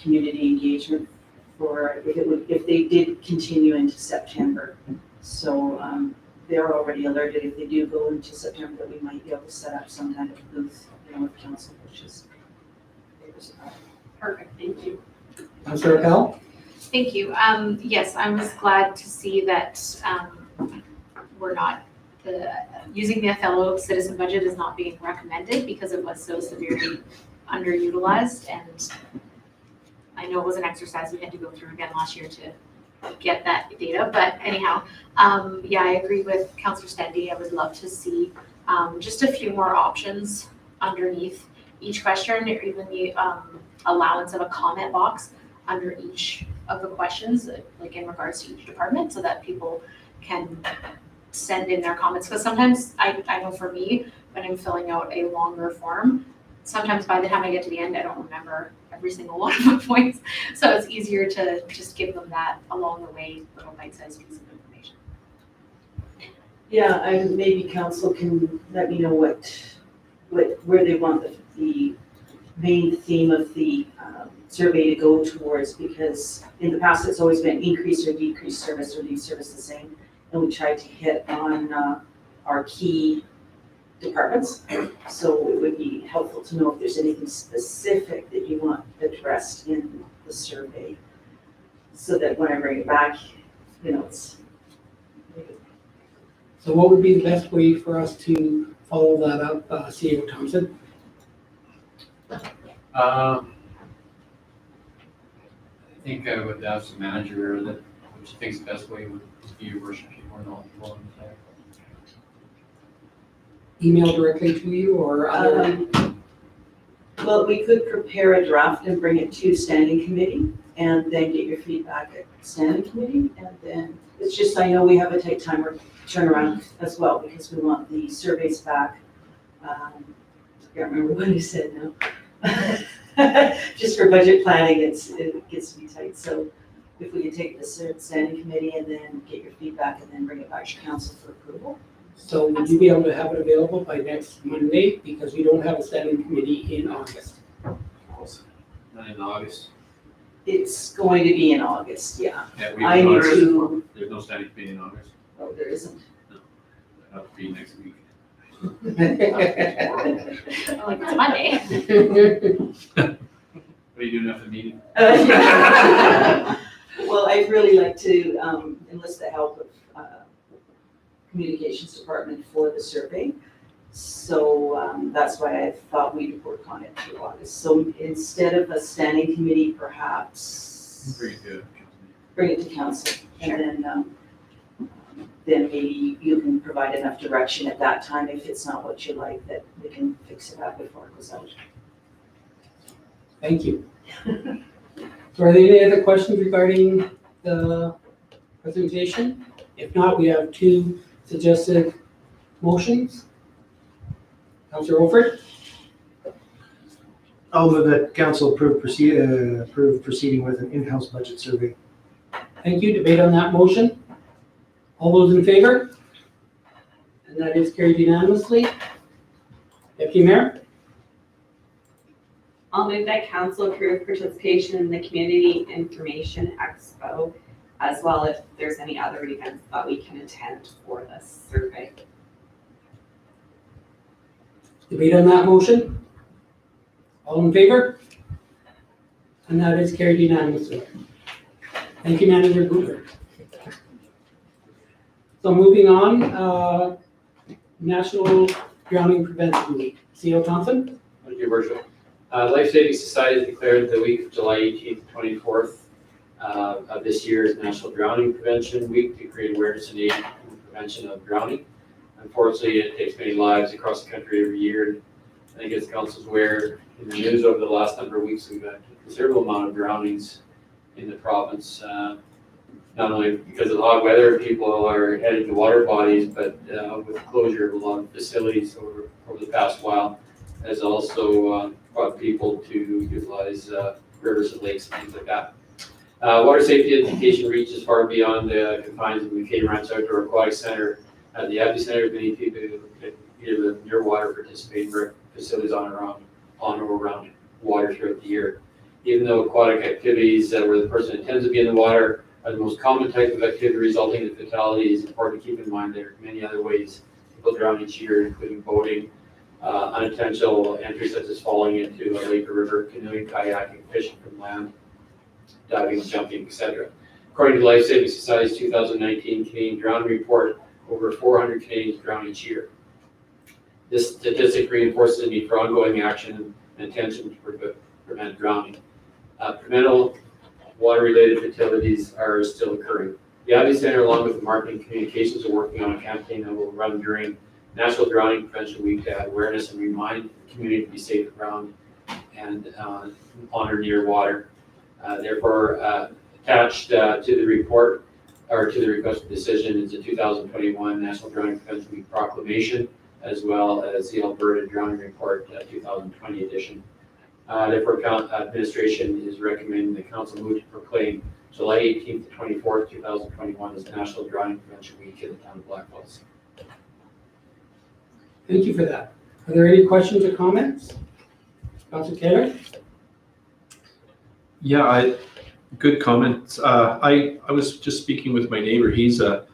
community engagement for if they did continue into September. So they're already alerted if they do go into September that we might be able to set up some kind of booth, with council, which is Perfect, thank you. Councillor Appel? Thank you. Yes, I was glad to see that we're not, using the Othello citizen budget is not being recommended because it was so severely underutilized. And I know it was an exercise we had to go through again last year to get that data. But anyhow, yeah, I agree with Councillor Stendy. I would love to see just a few more options underneath each question, or even the allowance of a comment box under each of the questions, like in regards to each department, so that people can send in their comments. Because sometimes I know for me, when I'm filling out a longer form, sometimes by the time I get to the end, I don't remember every single one of my points. So it's easier to just give them that along the way, little bite-sized piece of information. Yeah, and maybe council can let me know where they want the main theme of the survey to go towards, because in the past it's always been increase or decrease service or leave service the same, and we tried to hit on our key departments. So it would be helpful to know if there's anything specific that you want addressed in the survey, so that when I bring it back, it's. So what would be the best way for us to follow that up, CEO Thompson? I think I would ask the manager that which he thinks the best way would be, your worship, more knowledgeable in that. Email directly to you or other? Well, we could prepare a draft and bring it to standing committee and then get your feedback at standing committee. And then it's just, I know we have a tight turnaround as well, because we want the surveys back. I can't remember what he said now. Just for budget planning, it gets to be tight. So if we could take the standing committee and then get your feedback and then bring it back to council for approval. So would you be able to have it available by next Monday? Because we don't have a standing committee in August. Not in August. It's going to be in August, yeah. Yeah, I need to, there's no standing committee in August. oh, there isn't. That'll be next week. Like it's Monday. What are you doing after the meeting? Well, I'd really like to enlist the help of Communications Department for the survey. So that's why I thought we'd work on it through August. So instead of a standing committee, perhaps bring it to council. And then maybe you can provide enough direction at that time if it's not what you like, that we can fix it up before it goes out. Thank you. So are there any other questions regarding the presentation? If not, we have two suggested motions. Councillor Wolford? I'll move that council approve proceeding with an in-house budget survey. Thank you. Debate on that motion. All those in favor? And that is carried unanimously. Deputy Mayor? I'll move that council approve participation in the Community Information Expo, as well if there's any other events that we can attend for this survey. Debate on that motion. All in favor? And that is carried unanimously. Thank you, Manager Guler. So moving on, National Drowning Prevention Week. CO Thompson? Thank you, Your Worship. Life Saving Society has declared the week of July 18th to 24th of this year as National Drowning Prevention Week to create awareness and aid in the prevention of drowning. Unfortunately, it takes many lives across the country every year. I think as council's aware, in the news over the last number of weeks, we've had a considerable amount of drownings in the province. Not only because of the hot weather, people are heading to water bodies, but with the closure of a lot of facilities over the past while, has also brought people to utilize rivers and lakes and things like that. Water safety education reaches far beyond the confines of the McKay Ranch Outdoor Aquatic Center. At the Abbey Center, many people either live near water, participate in facilities on or around water throughout the year. Even though aquatic activities where the person intends to be in the water are the most common type of activity resulting in fatality, it's important to keep in mind there are many other ways people drown each year, including boating, unintentional entries such as falling into a lake or river, canoeing, kayaking, fishing from land, diving, jumping, etc. According to Life Saving Society's 2019 Canadian Drowning Report, over 400 Canadians drown each year. This statistic reinforces the need for ongoing action and attention to prevent drowning. Preventable water-related fatalities are still occurring. The Abbey Center, along with the marketing communications, are working on a campaign that will run during National Drowning Prevention Week to add awareness and remind the community to be safe around and on or near water. Therefore, attached to the report or to the requested decision is the 2021 National Drowning Prevention Week proclamation, as well as the Alberta Drowning Report 2020 edition. Therefore, administration is recommending the council move to proclaim July 18th to 24th, 2021 as National Drowning Prevention Week in the town of Blackfalds. Thank you for that. Are there any questions or comments? Councilor Taylor? Yeah, good comments. I was just speaking with my neighbor. He's a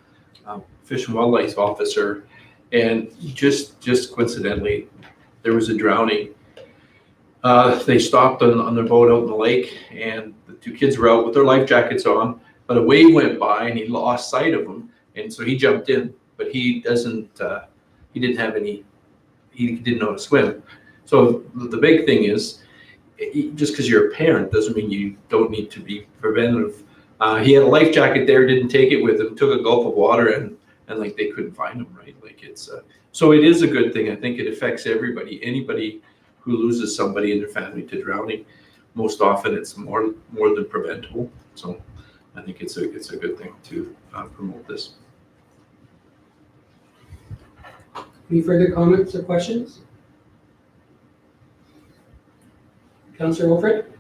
fish and wildlife officer, and just coincidentally, there was a drowning. They stopped on their boat out in the lake, and the two kids were out with their life jackets on, but a wave went by and he lost sight of them, and so he jumped in, but he didn't know how to swim. So the big thing is, just because you're a parent doesn't mean you don't need to be preventative. He had a life jacket there, didn't take it with him, took a gulp of water, and like they couldn't find him, right? Like it's so it is a good thing. I think it affects everybody. Anybody who loses somebody in their family to drowning, most often it's more than preventable. So I think it's a good thing to promote this. Any further comments or questions? Councillor Wolford?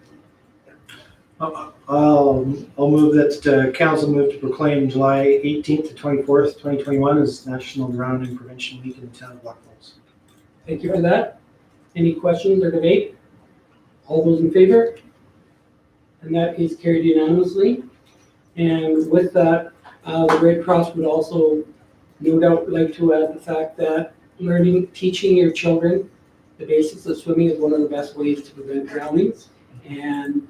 I'll move that council move to proclaim July 18th to 24th, 2021 as National Drowning Prevention Week in the town of Blackfalds. Thank you for that. Any questions or debate? All those in favor? And that is carried unanimously. And with that, the Red Cross would also no doubt like to add the fact that teaching your children the basics of swimming is one of the best ways to prevent drownings. And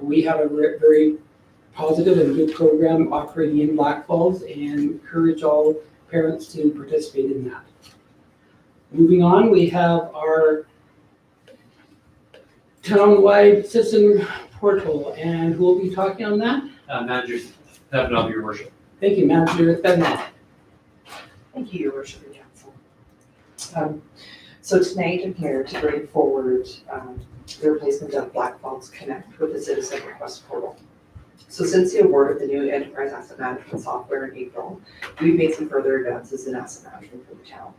we have a very positive and good program operating in Blackfalds and encourage all parents to participate in that. Moving on, we have our town-wide citizen portal, and who will be talking on that? Manager Stettler, your worship. Thank you, Manager Stettler. Thank you, Your Worship and Council. So tonight I'm here to bring forward the replacement of Blackfalds Connect with the Citizen Request Portal. So since the award of the new enterprise asset management software in April, we've made some further advances in asset management for the town.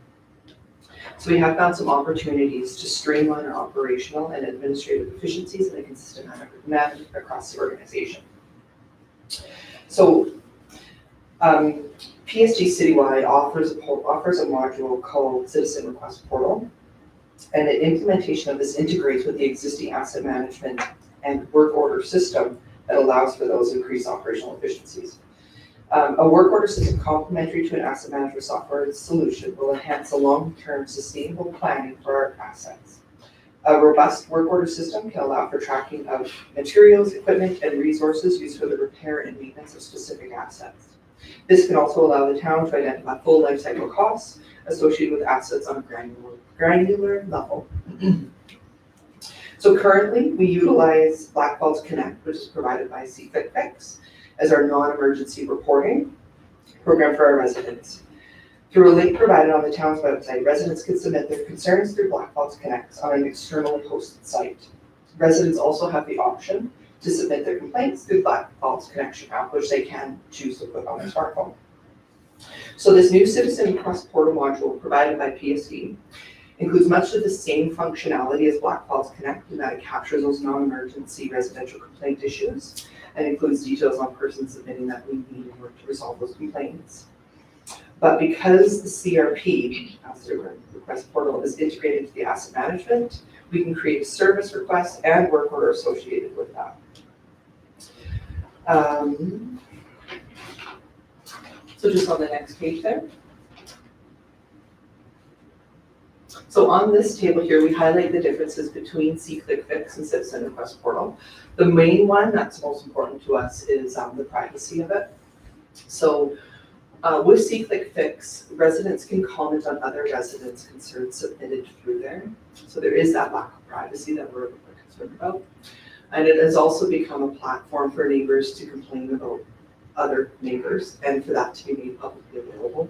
So we have found some opportunities to streamline our operational and administrative efficiencies in a consistent manner across the organization. So PSG Citywide offers a module called Citizen Request Portal, and the implementation of this integrates with the existing asset management and work order system that allows for those increased operational efficiencies. A work order system complementary to an asset management software solution will enhance the long-term sustainable planning for our assets. A robust work order system can allow for tracking of materials, equipment, and resources used for the repair and maintenance of specific assets. This can also allow the town to identify full life cycle costs associated with assets on a granular level. So currently, we utilize Blackfalds Connect, which is provided by CFIX, as our non-emergency reporting program for our residents. Through a link provided on the town's website, residents can submit their concerns through Blackfalds Connect on an externally hosted site. Residents also have the option to submit their complaints through Blackfalds Connection app, which they can choose to put on their smartphone. So this new Citizen Request Portal module provided by PSD includes much of the same functionality as Blackfalds Connect in that it captures those non-emergency residential complaint issues and includes details on persons submitting that we need in order to resolve those complaints. But because the CRP, Asset Request Portal, is integrated into the asset management, we can create a service request and work order associated with that. So just on the next page there. So on this table here, we highlight the differences between Fix and Citizen Request Portal. The main one that's most important to us is the privacy of it. So with Fix, residents can comment on other residents' concerns submitted through there. So there is that lack of privacy that we're concerned about. And it has also become a platform for neighbors to complain about other neighbors and for that to be made publicly available.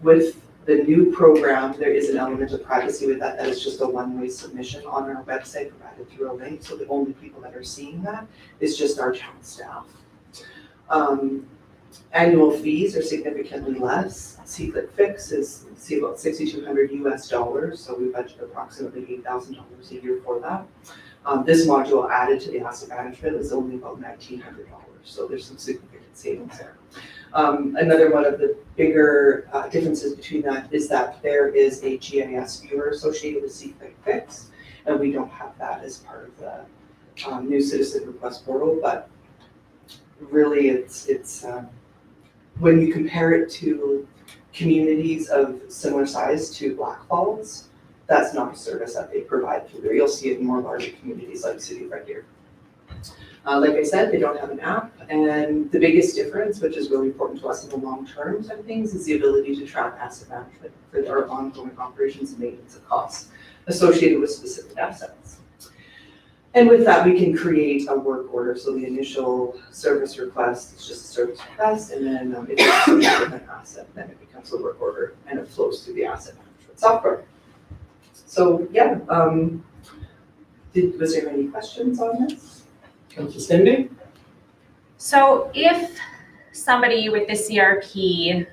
With the new program, there is an element of privacy with that. That is just a one-way submission on our website provided through a link. So the only people that are seeing that is just our town staff. Annual fees are significantly less. Fix is about $6,200 US, so we budget approximately $8,000 a year for that. This module added to the asset management is only about $1,900, so there's some significant savings there. Another one of the bigger differences between that is that there is a GIS viewer associated with Fix, and we don't have that as part of the new Citizen Request Portal, but really it's when you compare it to communities of similar size to Blackfalds, that's not a service that they provide through there. You'll see it in more larger communities like City of Red Deer. Like I said, they don't have an app, and the biggest difference, which is really important to us in the long term side of things, is the ability to track asset management for our ongoing operations and maintenance of costs associated with specific assets. And with that, we can create a work order. So the initial service request is just a service request, and then if it's associated with an asset, then it becomes a work order, and it flows through the asset management software. So yeah, was there any questions on this? Councilor Stenby? So if somebody with the CRP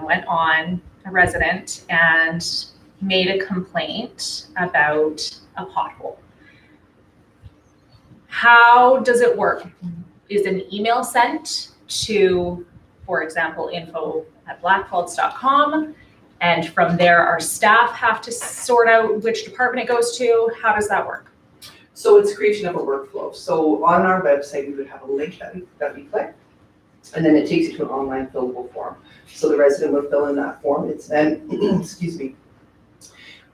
went on, a resident, and made a complaint about a pothole, how does it work? Is an email sent to, for example, info@blackfalds.com, and from there our staff have to sort out which department it goes to? How does that work? So it's creation of a workflow. So on our website, we would have a link that we click, And then it takes you to an online fillable form. So the resident will fill in that form. It's then, excuse me,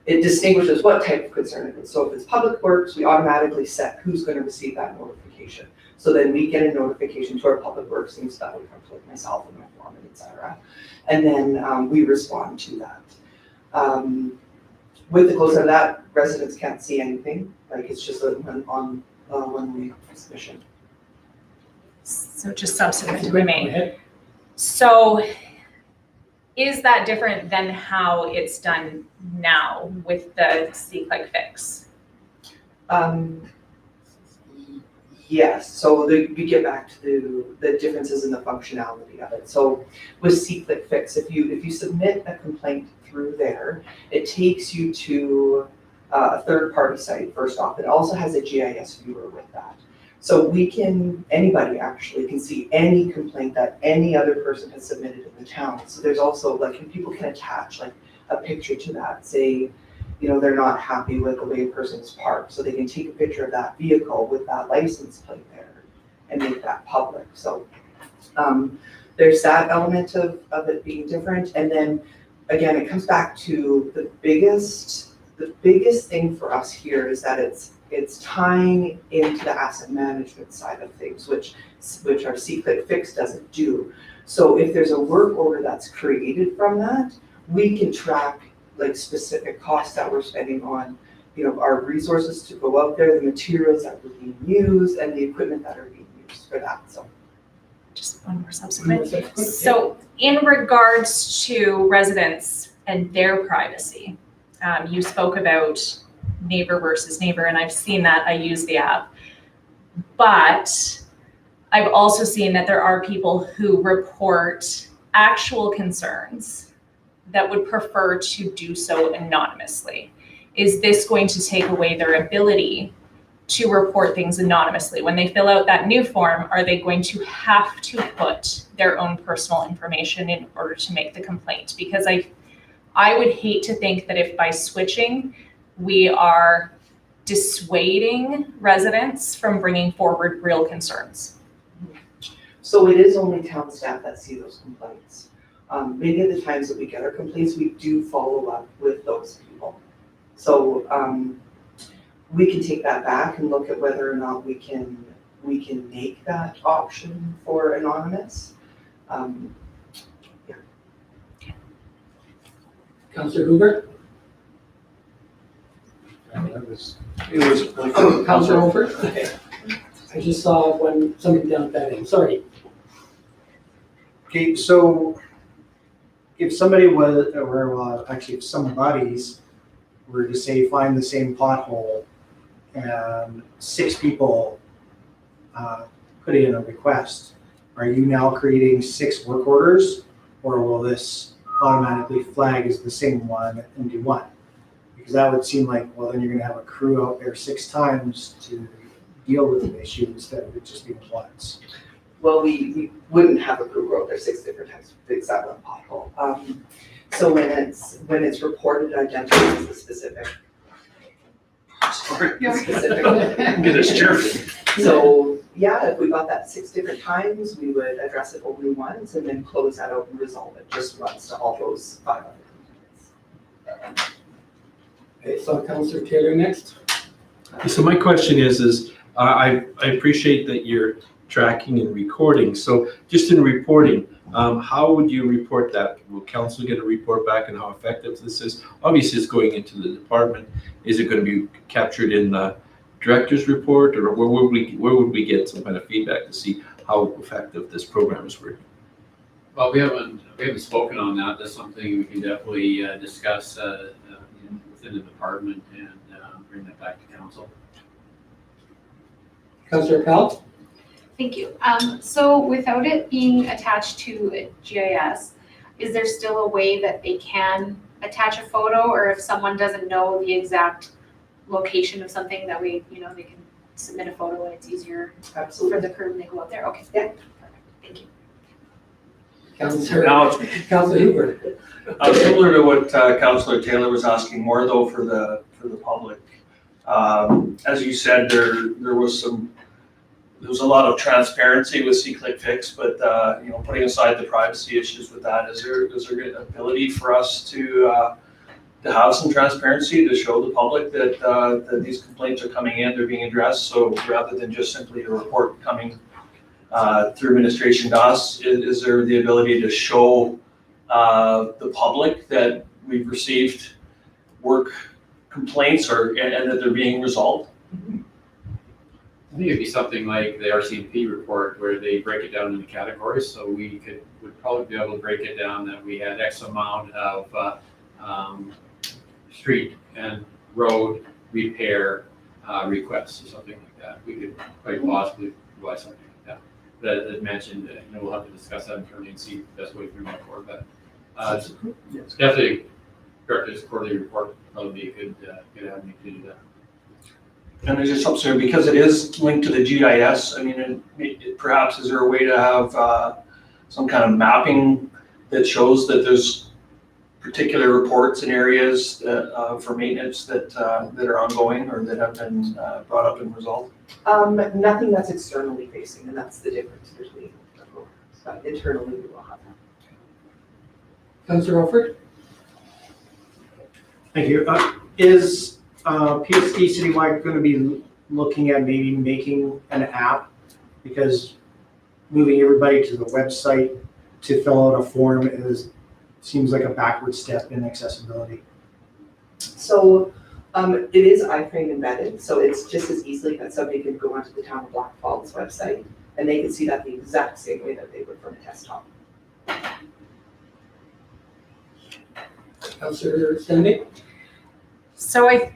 it distinguishes what type of concern it is. So if it's public works, we automatically set who's going to receive that notification. So then we get a notification to our public works team, so that would come to like myself and my foreman, et cetera. And then we respond to that. With the close of that, residents can't see anything. Like it's just on one-way submission. So just subsequent to the Go main. ahead. So is that different than how it's done now with the see-click fix? Yes, so we get back to the differences in the functionality of it. So with C-Click Fix, if you submit a complaint through there, it takes you to a third-party site first off. It also has a GIS viewer with that. So anybody actually can see any complaint that any other person has submitted in the town. So there's also like, people can attach like a picture to that, say, they're not happy with the way a person's parked. So they can take a picture of that vehicle with that license plate there and make that public. So there's that element of it being different. And then again, it comes back to the biggest thing for us here is that it's tying into the asset management side of things, which our C-Click Fix doesn't do. So if there's a work order that's created from that, we can track like specific costs that we're spending on, our resources to go out there, the materials that were being used, and the equipment that are being used for that. So Just one more subsequent. So in regards to residents and their privacy, you spoke about neighbor versus neighbor, and I've seen that. I use the app. But I've also seen that there are people who report actual concerns that would prefer to do so anonymously. Is this going to take away their ability to report things anonymously? When they fill out that new form, are they going to have to put their own personal information in order to make the complaint? Because I would hate to think that if by switching, we are dissuading residents from bringing forward real concerns. So it is only town staff that see those complaints. Many of the times that we get our complaints, we do follow up with those people. So we can take that back and look at whether or not we can make that option for anonymous. Councillor Hoover? Councillor Hofer? Okay. I just saw somebody down at that end, sorry. Okay, so if somebody if some buddies were to say, find the same pothole and 6 people put in a request, are you now creating 6 work orders, or will this automatically flag as the same one and do one? Because that would seem like, well, then you're gonna have a crew out there 6 times to deal with an issue instead of it just being once. Well, we wouldn't have a crew go out there 6 different times to fix that one pothole. So when it's reported, identifies the specific. Sorry. Specific. Get us chair. So yeah, if we got that 6 different times, we would address it only once and then close that out and resolve it just once to all those 5 other complaints. Okay, so Councillor Taylor next. So my question is I appreciate that you're tracking and recording. So just in reporting, how would you report that? Will council get a report back on how effective this is? Obviously, it's going into the department. Is it going to be captured in the director's report, or where would we get some kind of feedback to see how effective this program is working? Well, we haven't spoken on that. That's something we can definitely discuss within the department and bring that back to council. Councillor Powell? Thank you. So without it being attached to a GIS, is there still a way that they can attach a photo, or if someone doesn't know the exact location of something that they can submit a photo and it's easier Absolutely. for the crew when they go out there? Okay. Yeah. Perfect. Thank you. Councillor Hoover? Similar to what Councillor Taylor was asking, more though for the public. As you said, there was some there was a lot of transparency with See-Click Fix, but, putting aside the privacy issues with that, is there an ability for us to have some transparency to show the public that these complaints are coming in, they're being addressed? So rather than just simply a report coming through administration to us, is there the ability to show the public that we've received work complaints and that they're being resolved? I think it'd be something like the RCMP report where they break it down into categories. So would probably be able to break it down that we had X amount of street and road repair requests or something like that. We could quite possibly provide something like that. That mentioned, we'll have to discuss that internally and see the best way to move forward. But it's definitely Director's quarterly report probably be a good avenue to do that. And there's just something, because it is linked to the GIS, I mean, perhaps is there a way to have some kind of mapping that shows that there's particular reports in areas for maintenance that are ongoing or that have been brought up and resolved? Nothing that's externally facing, and that's the difference between the programs. But internally, we will have that. Councillor Alford? Thank you. Is PSD Citywide going to be looking at maybe making an app? Because moving everybody to the website to fill out a form seems like a backward step in accessibility. So it is iframe embedded, so it's just as easily that somebody could go onto the town of Blackfalds website and they can see that the exact same way that they would from a desktop. Councillor Stanley? So I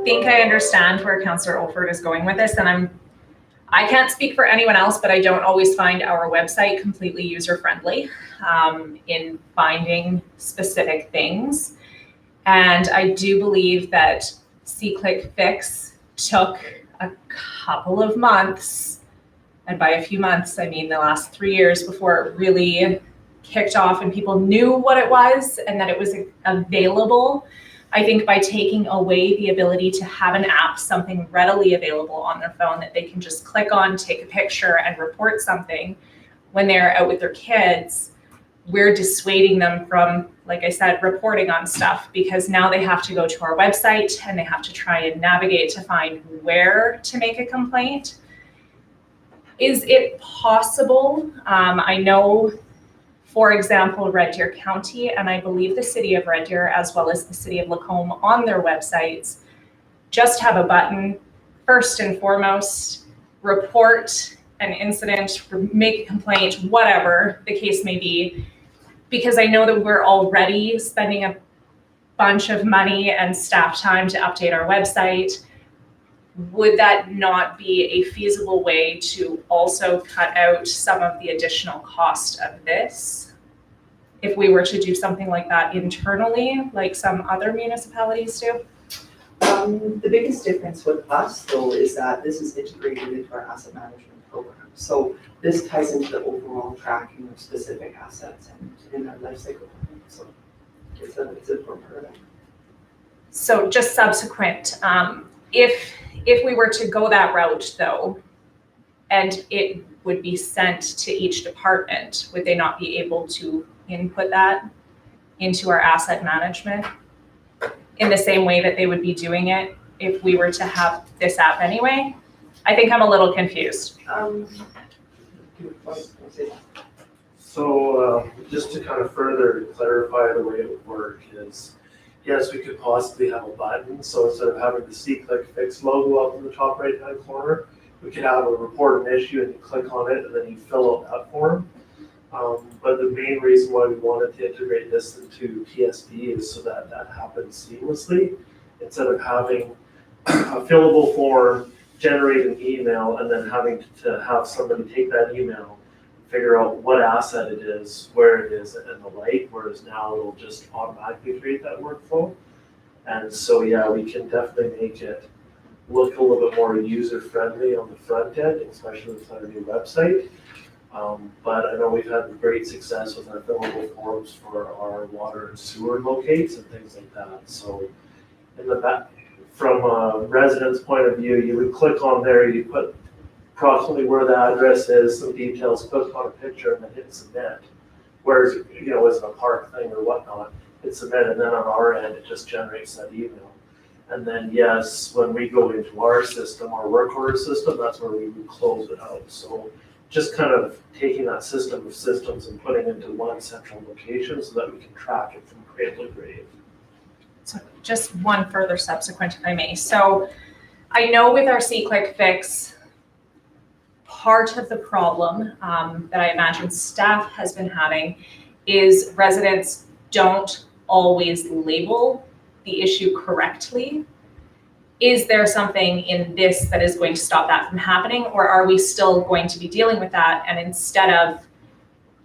think I understand where Councillor Olford is going with this, and I can't speak for anyone else, but I don't always find our website completely user-friendly in finding specific things. And I do believe that See-Click Fix took a couple of months, and by a few months, I mean the last 3 years, before it really kicked off and people knew what it was and that it was available. I think by taking away the ability to have an app, something readily available on their phone that they can just click on, take a picture, and report something when they're out with their kids, we're dissuading them from, like I said, reporting on stuff, because now they have to go to our website and they have to try and navigate to find where to make a complaint. Is it possible? I know, for example, Red Deer County, and I believe the city of Red Deer, as well as the city of Lacombe, on their websites, just have a button, first and foremost, report an incident, make a complaint, whatever the case may be, because I know that we're already spending a bunch of money and staff time to update our website. Would that not be a feasible way to also cut out some of the additional cost of this? If we were to do something like that internally, like some other municipalities do? The biggest difference with us, though, is that this is integrated into our asset management program. So this ties into the overall tracking of specific assets and in our life cycle. So it's an important part of it. So just subsequent, if we were to go that route, though, and it would be sent to each department, would they not be able to input that into our asset management in the same way that they would be doing it if we were to have this app anyway? I think I'm a little confused. So just to kind of further clarify the way it would work is, yes, we could possibly have a button. So instead of having the See-Click Fix logo up in the top right-hand corner, we could have a report an issue and you click on it and then you fill out that form. But the main reason why we wanted to integrate this into PSD is so that that happens seamlessly, instead of having a fillable form, generate an email, and then having to have somebody take that email, figure out what asset it is, where it is, and the like, whereas now it'll just automatically create that workflow. And so, yeah, we can definitely make it look a little bit more user-friendly on the front end, especially with our new website. But I know we've had great success with our fillable forms for our water and sewer locates and things like that. So in the back, from a resident's point of view, you would click on there, you put approximately where the address is, some details, put on a picture and then hit submit. Whereas, you know, as a park thing or whatnot, hit submit and then on our end, it just generates that email. And then yes, when we go into our system, our work order system, that's where we would close it out. So just kind of taking that system of systems and putting it into one central location so that we can track it from cradle to grave. So just one further subsequent, if I may. So I know with our C-Click Fix, part of the problem that I imagine staff has been having is residents don't always label the issue correctly. Is there something in this that is going to stop that from happening, or are we still going to be dealing with that? And instead of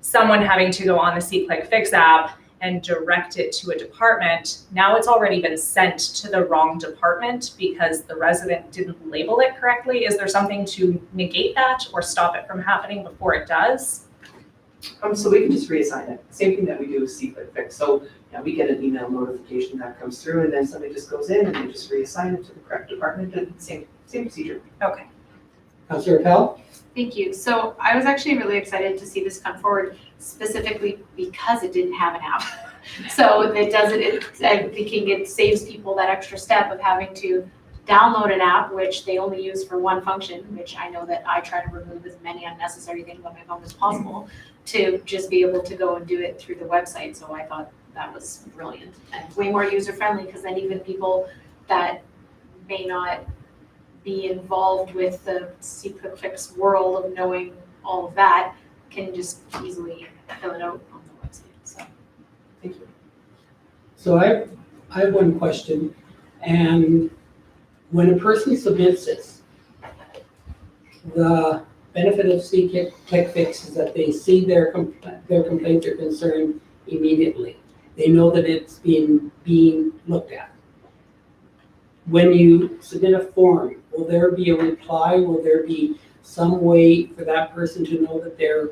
someone having to go on the C-Click Fix app and direct it to a department, now it's already been sent to the wrong department because the resident didn't label it correctly. Is there something to negate that or stop it from happening before it does? So we can just reassign it, same thing that we do with C-Click Fix. So yeah, we get an email notification that comes through and then somebody just goes in and they just reassign it to the correct department and same procedure. Okay. Councillor Pell? Thank you. So I was actually really excited to see this come forward specifically because it didn't have an app. So it doesn't, I'm thinking it saves people that extra step of having to download an app, which they only use for one function, which I know that I try to remove as many unnecessary things on my phone as possible, to just be able to go and do it through the website. So I thought that was brilliant and way more user-friendly, because then even people that may not be involved with the C-Click Fix world of knowing all of that can just easily fill it out on the website. So Thank you. So I have one question, and when a person submits this, the benefit of C-Click Fix is that they see their complaint or concern immediately. They know that it's being looked at. When you submit a form, will there be a reply? Will there be some way for that person to know that their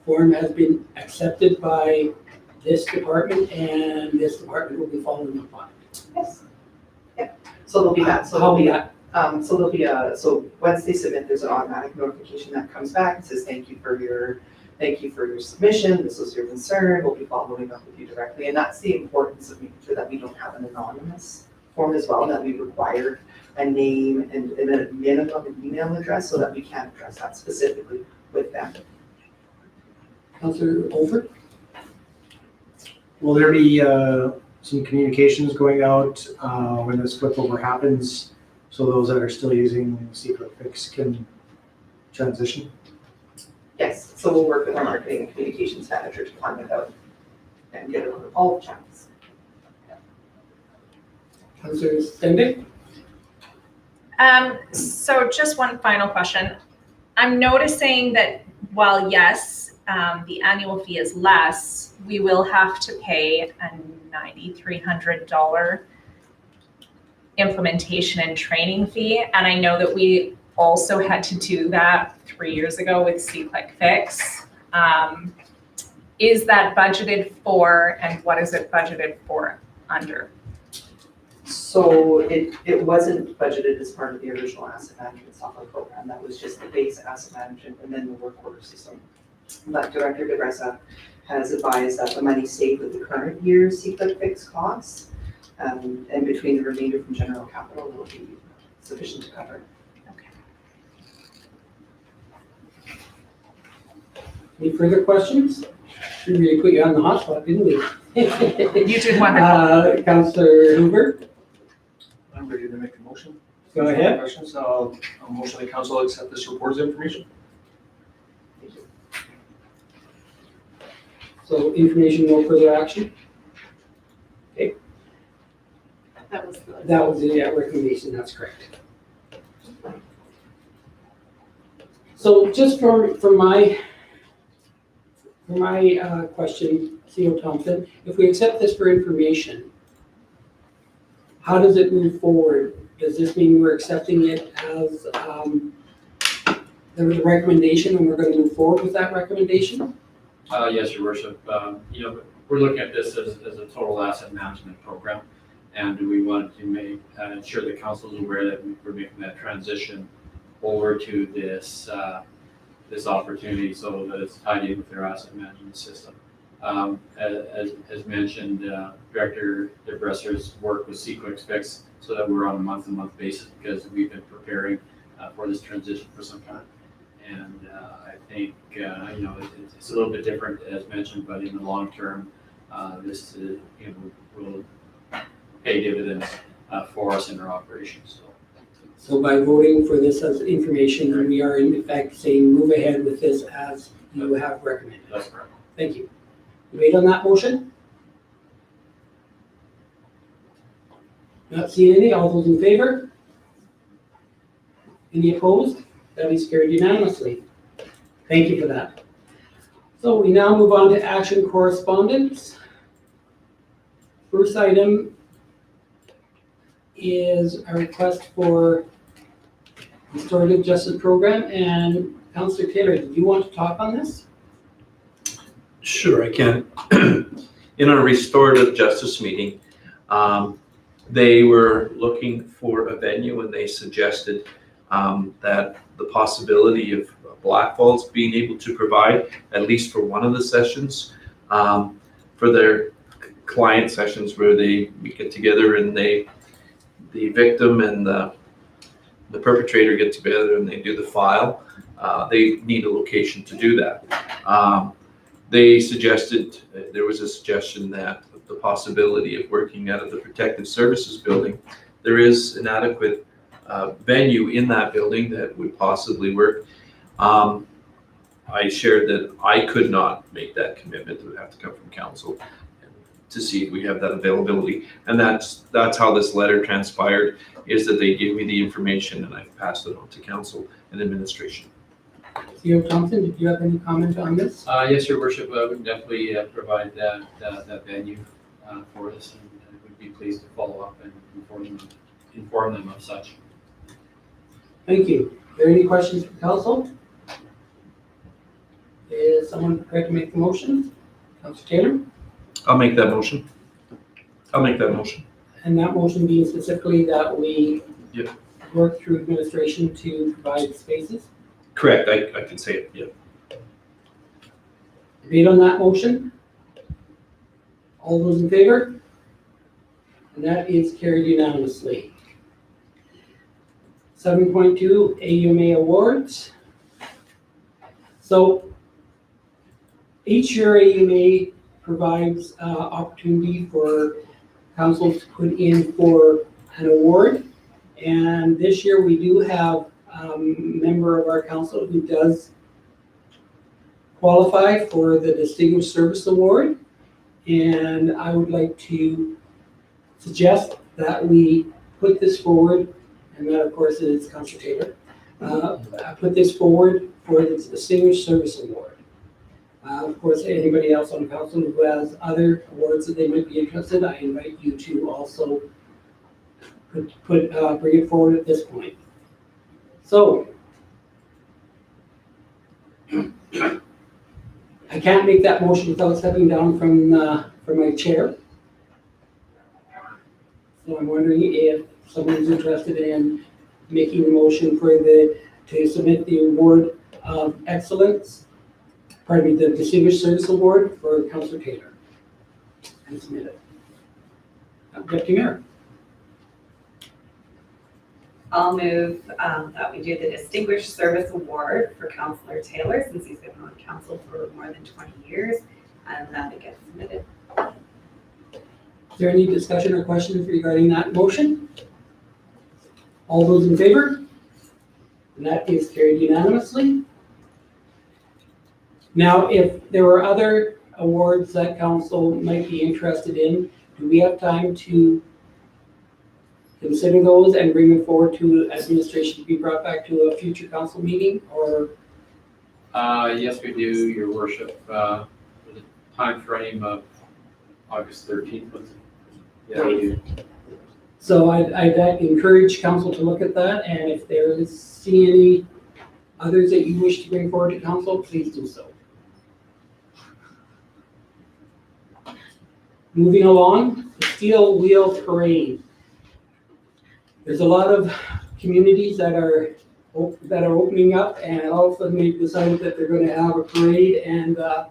form has been accepted by this department and this department will be following up on it? Yes. Yeah. So there'll be that. So there'll be so once they submit, there's an automatic notification that comes back and says, thank you for your submission. This was your concern. We'll be following up with you directly. And that's the importance of making sure that we don't have an anonymous form as well, that we require a name and a minimum an email address so that we can address that specifically with them. Councillor Over? Will there be some communications going out when this flip over happens, so those that are still using C-Click Fix can transition? Yes, so we'll work with our marketing and communications manager to find it out and get it on all the channels. Councillor Stendick? So just one final question. I'm noticing that while yes, the annual fee is less, we will have to pay a $9,300 implementation and training fee. And I know that we also had to do that 3 years ago with C-Click Fix. Is that budgeted for, and what is it budgeted for under? So it wasn't budgeted as part of the original asset management software program. That was just the base asset management and then the work order system. But Director DeRessa has advised that the money stayed with the current year's C-Click Fix costs, and between the remainder from general capital will be sufficient to cover. Any further questions? We really put you on the hot spot, didn't we? You did wonderful. Councillor Hoover? I'm ready to make a motion. Go ahead. Questions? A motion that council accept this report as information. So information, no further action? Okay, that was the recommendation, that's correct. So just for my question, CEO Thompson, if we accept this for information, how does it move forward? Does this mean we're accepting it as the recommendation and we're going to move forward with that recommendation? Yes, Your Worship. We're looking at this as a total asset management program, and we want to ensure the council is aware that we're making that transition over to this opportunity so that it's tied in with their asset management system. As mentioned, Director DeBresser's work with Sequix Fix so that we're on a month-to-month basis because we've been preparing for this transition for some time. And I think, it's a little bit different as mentioned, but in the long term, this will pay dividends for us in our operations. So by voting for this as information, we are in effect saying move ahead with this as you have recommended. That's correct. Thank you. Debate on that motion? Not seeing any. All those in favor? Any opposed? That is carried unanimously. Thank you for that. So we now move on to action correspondence. First item is a request for Restorative Justice Program, and Councillor Taylor, did you want to talk on this? Sure, I can. In our restorative justice meeting, they were looking for a venue and they suggested that the possibility of Blackfalds being able to provide, at least for one of the sessions, for their client sessions where we get together and the victim and the perpetrator get together and they do the file. They need a location to do that. They suggested, there was a suggestion that the possibility of working out of the Protective Services building, there is an adequate venue in that building that would possibly work. I shared that I could not make that commitment. It would have to come from council to see if we have that availability. And that's how this letter transpired, is that they gave me the information and I've passed it on to council and administration. CEO Thompson, did you have any comment on this? Yes, Your Worship, we can definitely provide that venue for us, and I would be pleased to follow up and inform them of such. Thank you. Are there any questions from council? Is someone prepared to make the motion? Councillor Taylor? I'll make that motion. And that motion being specifically that we Yep. work through administration to provide spaces? Correct, I can say it, yeah. Debate on that motion? All those in favor? And that is carried unanimously. 7.2 AUMA Awards. So each year AUMA provides opportunity for council to put in for an award. And this year we do have a member of our council who does qualify for the Distinguished Service Award. And I would like to suggest that we put this forward, and that of course is Councillor Taylor, put this forward for the Distinguished Service Award. Of course, anybody else on council who has other awards that they might be interested, I invite you to also bring it forward at this point. So, I can't make that motion without stepping down from my chair. So I'm wondering if someone's interested in making a motion for to submit the award of excellence, pardon me, the Distinguished Service Award for Councillor Taylor. And submit it. Deputy Mayor. I'll move that we do the Distinguished Service Award for Councillor Taylor, since he's been on council for more than 20 years, and that it gets submitted. Is there any discussion or questions regarding that motion? All those in favor? And that is carried unanimously. Now, if there were other awards that council might be interested in, do we have time to consider those and bring them forward to administration to be brought back to a future council meeting, or? Yes, we do, Your Worship. The time frame of August 13th. Yeah, we do. So I'd encourage council to look at that, and if see any others that you wish to bring forward to council, please do so. Moving along, the Steel Wheel Parade. There's a lot of communities that are that are opening up, and also they've decided that they're gonna have a parade and a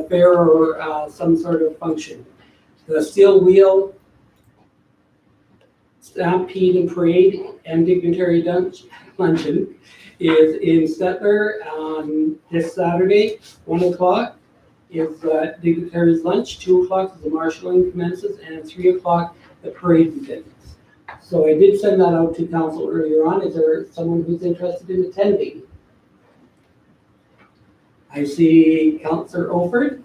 fair or some sort of function. The Steel Wheel Stampede and Parade and Dignitary Luncheon is in Stettler on this Saturday, 1 o'clock is Dignitary's lunch, 2 o'clock is the marshalling commences, and 3 o'clock the parade begins. So I did send that out to council earlier on. Is there someone who's interested in attending? I see Councillor Olford.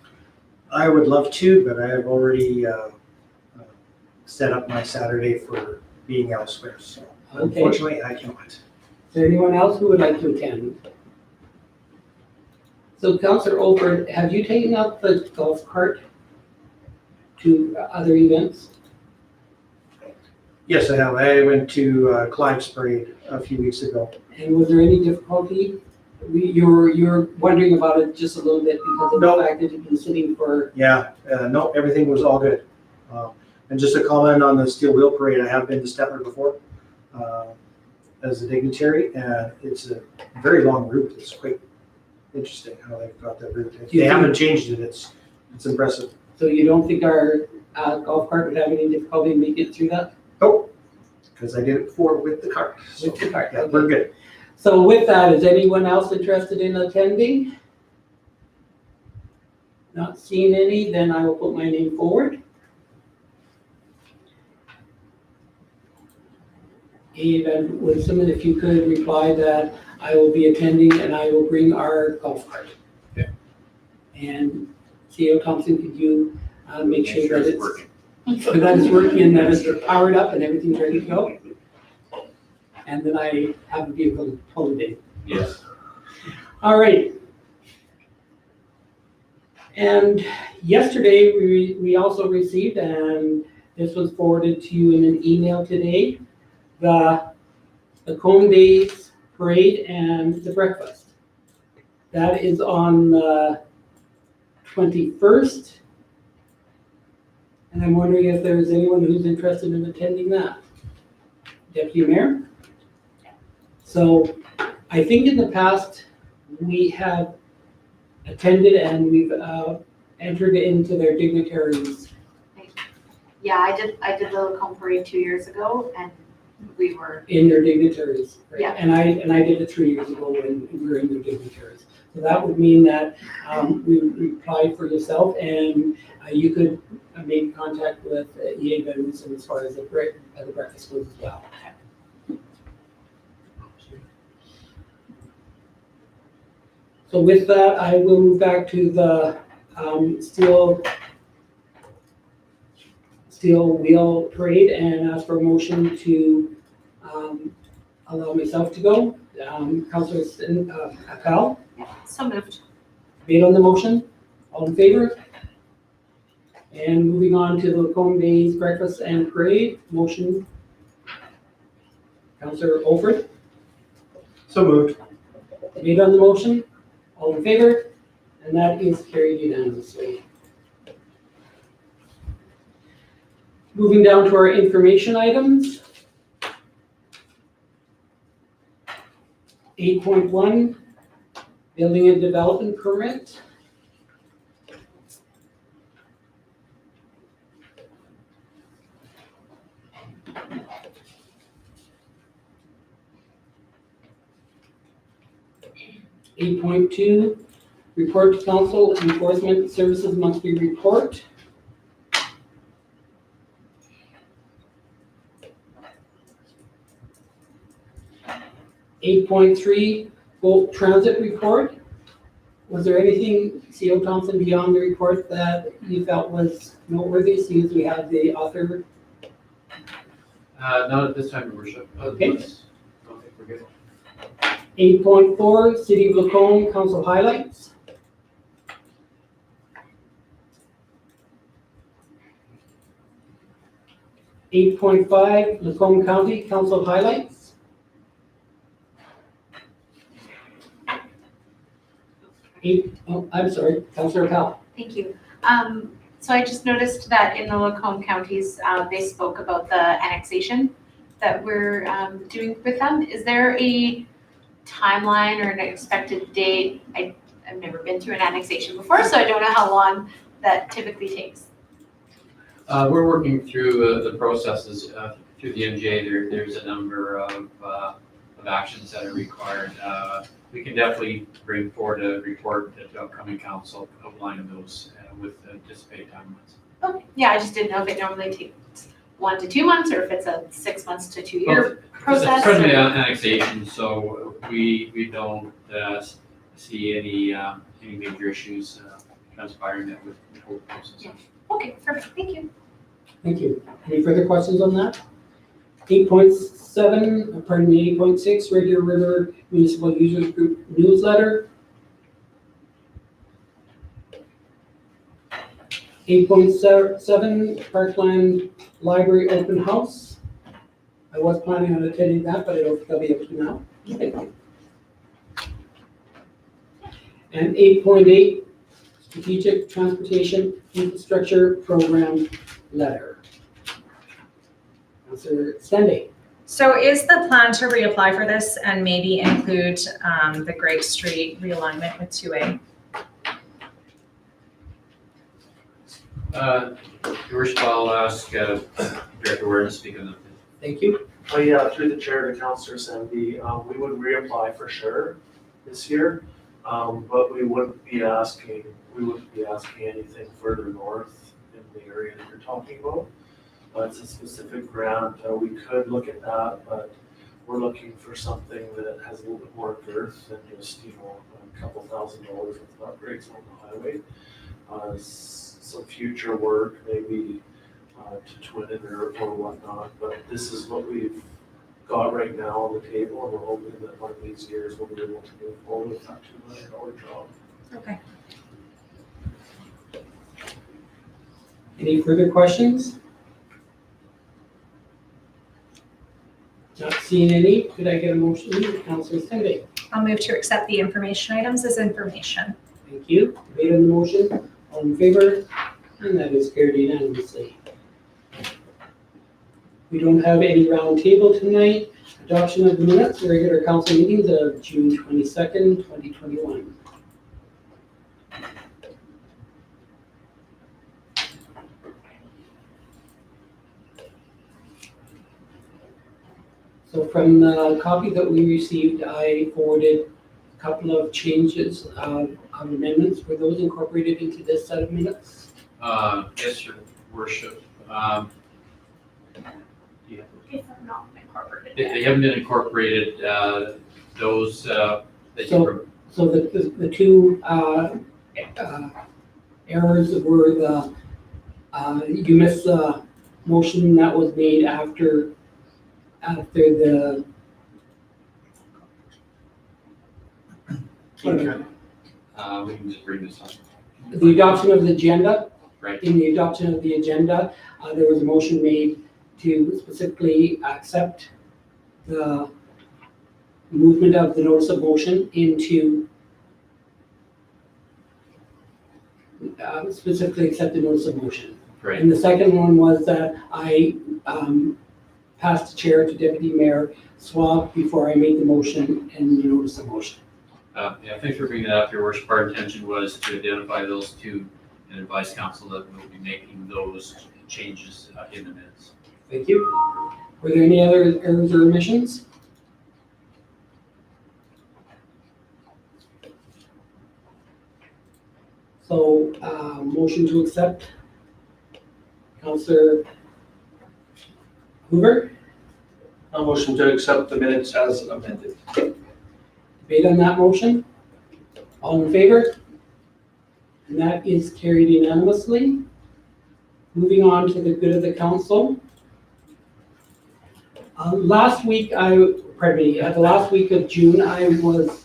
I would love to, but I have already set up my Saturday for being elsewhere, so Okay. unfortunately I cannot. Is there anyone else who would like to attend? So Councillor Olford, have you taken up the golf cart to other events? Yes, I have. I went to Clyde's parade a few weeks ago. And was there any difficulty? You're wondering about it just a little bit because of No. the fact that you've been sitting for, Yeah, no, everything was all good. And just a comment on the Steel Wheel Parade, I have been to Stettler before as a dignitary, and it's a very long route. It's quite interesting how they've got that route. If they haven't changed it, it's impressive. so you don't think our golf cart would have any difficulty in making it through that? Nope, because I did it before with the cart. So, With the cart, yeah, okay. we're good. So with that, is anyone else interested in attending? Not seeing any, then I will put my name forward. And would someone, if you could reply that I will be attending and I will bring our golf cart. Okay. And CEO Thompson, could you make sure that it's working. so that it's working and that it's powered up and everything's ready to go? And then I have a vehicle towing day. Yes. All right. And yesterday, we also received, and this was forwarded to you in an email today, the Lacombe Days Parade and the breakfast. That is on the 21st. And I'm wondering if there's anyone who's interested in attending that. Deputy Mayor? So I think in the past, we have attended and we've entered into their dignitaries. Yeah, I did the Lacombe parade 2 years ago, and we were, In their dignitaries. Right? Yeah. And I did it 3 years ago when we were in their dignitaries. So that would mean that we applied for yourself and you could make contact with EA Benson as far as the breakfast goes as well. So with that, I will move back to the steel wheel parade and ask for a motion to allow myself to go. Councillor Appel, so moved. made on the motion. All in favor? And moving on to the Lacombe Days Breakfast and Parade, motion. Councillor Olford, So moved. made on the motion. All in favor? And that is carried unanimously. Moving down to our information items. 8.1, building and development permit. Eight point two, report to council, enforcement services monthly report. 8.3, boat transit report. Was there anything, CO Thompson, beyond the report that you felt was noteworthy, seeing as we have the author? Not at this time, Your Worship. Okay. I don't think we're good. 8.4, City of Lacombe Council highlights. 8.5, Lacombe County Council highlights. 8, oh, I'm sorry, Councillor Powell. Thank you. So I just noticed that in the Lacombe counties, they spoke about the annexation that we're doing with them. Is there a timeline or an expected date? I've never been through an annexation before, so I don't know how long that typically takes. We're working through the processes through the MJ. There's a number of actions that are required. We can definitely bring forward a report to upcoming council outlining those with anticipated timelines. Okay. Yeah, I just didn't know if it normally takes 1 to 2 months or if it's a 6 months to 2 year process. It's certainly an annexation, so we don't see any major issues transpiring that with the whole process. Yeah. Okay, perfect. Thank you. Thank you. Any further questions on that? 8.7, pardon me, 8.6, Red Deer River Municipal Users Group newsletter. 8.7, Parkland Library open house. I was planning on attending that, but I don't think I'll be able to now. And 8.8, Strategic Transportation Infrastructure Program letter. Councillor Stenday. So is the plan to reapply for this and maybe include the Greg Street realignment with 2A? Your worship, I'll ask Director Warren to speak on that. Thank you. Oh yeah, through the chair to Councillor Sandy, we would reapply for sure this year, but we wouldn't be asking anything further north in the area that you're talking about. It's a specific grant. We could look at that, but we're looking for something that has a little bit more girth than just, a couple $1,000 with upgrades on the highway. Some future work, maybe to twin it or whatnot, but this is what we've got right now on the table, and we're hoping that one of these years we'll be able to move forward with that $2 million job. Okay. Any further questions? Not seeing any. Could I get a motion? Councillor Stenday. I'll move to accept the information items as information. Thank you. Debate on the motion. All in favor? And that is carried unanimously. We don't have any round table tonight. Adoption of the minutes, regular council meetings of June 22nd, 2021. So from the copy that we received, I forwarded a couple of changes of amendments. Were those incorporated into this set of minutes? Yes, Your Worship. If I'm not incorporated. They haven't been incorporated, those that you So the two errors were you missed the motion that was made after the we can just bring this up. The adoption of the agenda. Right. In the adoption of the agenda, there was a motion made to specifically accept the movement of the notice of motion into specifically accept the notice of motion. Right. And the second one was that I passed the chair to Deputy Mayor Swab before I made the motion and the notice of motion. Yeah, thanks for bringing that up, Your Worship. Our intention was to identify those two and advise council that we'll be making those changes in the minutes. Thank you. Were there any other errors or omissions? So, motion to accept. Councillor Hoover, A motion to accept the minutes as amended. debate on that motion. All in favor? And that is carried unanimously. Moving on to the good of the council. Last week, the last week of June, I was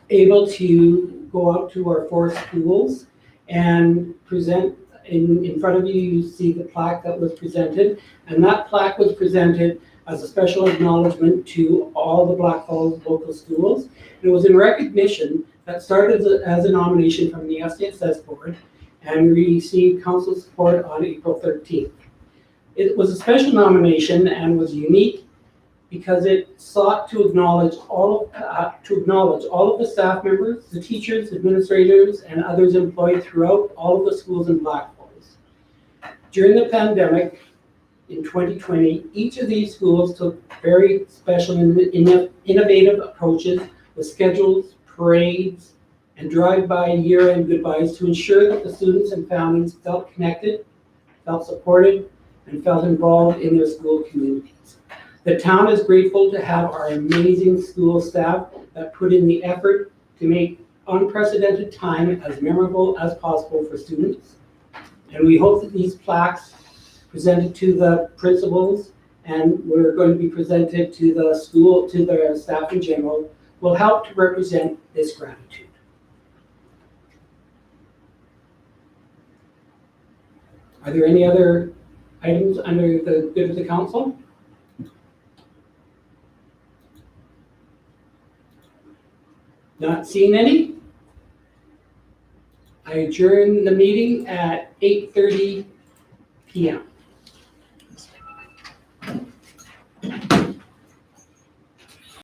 able to go out to our 4 schools and present. In front of you, you see the plaque that was presented, and that plaque was presented as a special acknowledgement to all the Blackfalds local schools. It was in recognition that started as a nomination from the SDSS board and received council support on April 13th. It was a special nomination and was unique because it sought to acknowledge all of the staff members, the teachers, administrators, and others employed throughout all of the schools in Blackfalds. During the pandemic in 2020, each of these schools took very special and innovative approaches with schedules, parades, and drive-by year-end goodbyes to ensure that the students and families felt connected, felt supported, and felt involved in their school communities. The town is grateful to have our amazing school staff that put in the effort to make unprecedented time as memorable as possible for students. And we hope that these plaques presented to the principals and we're going to be presented to the school, to the staff in general, will help to represent this gratitude. Are there any other items under the good of the council? Not seeing any? I adjourn the meeting at 8:30 p.m.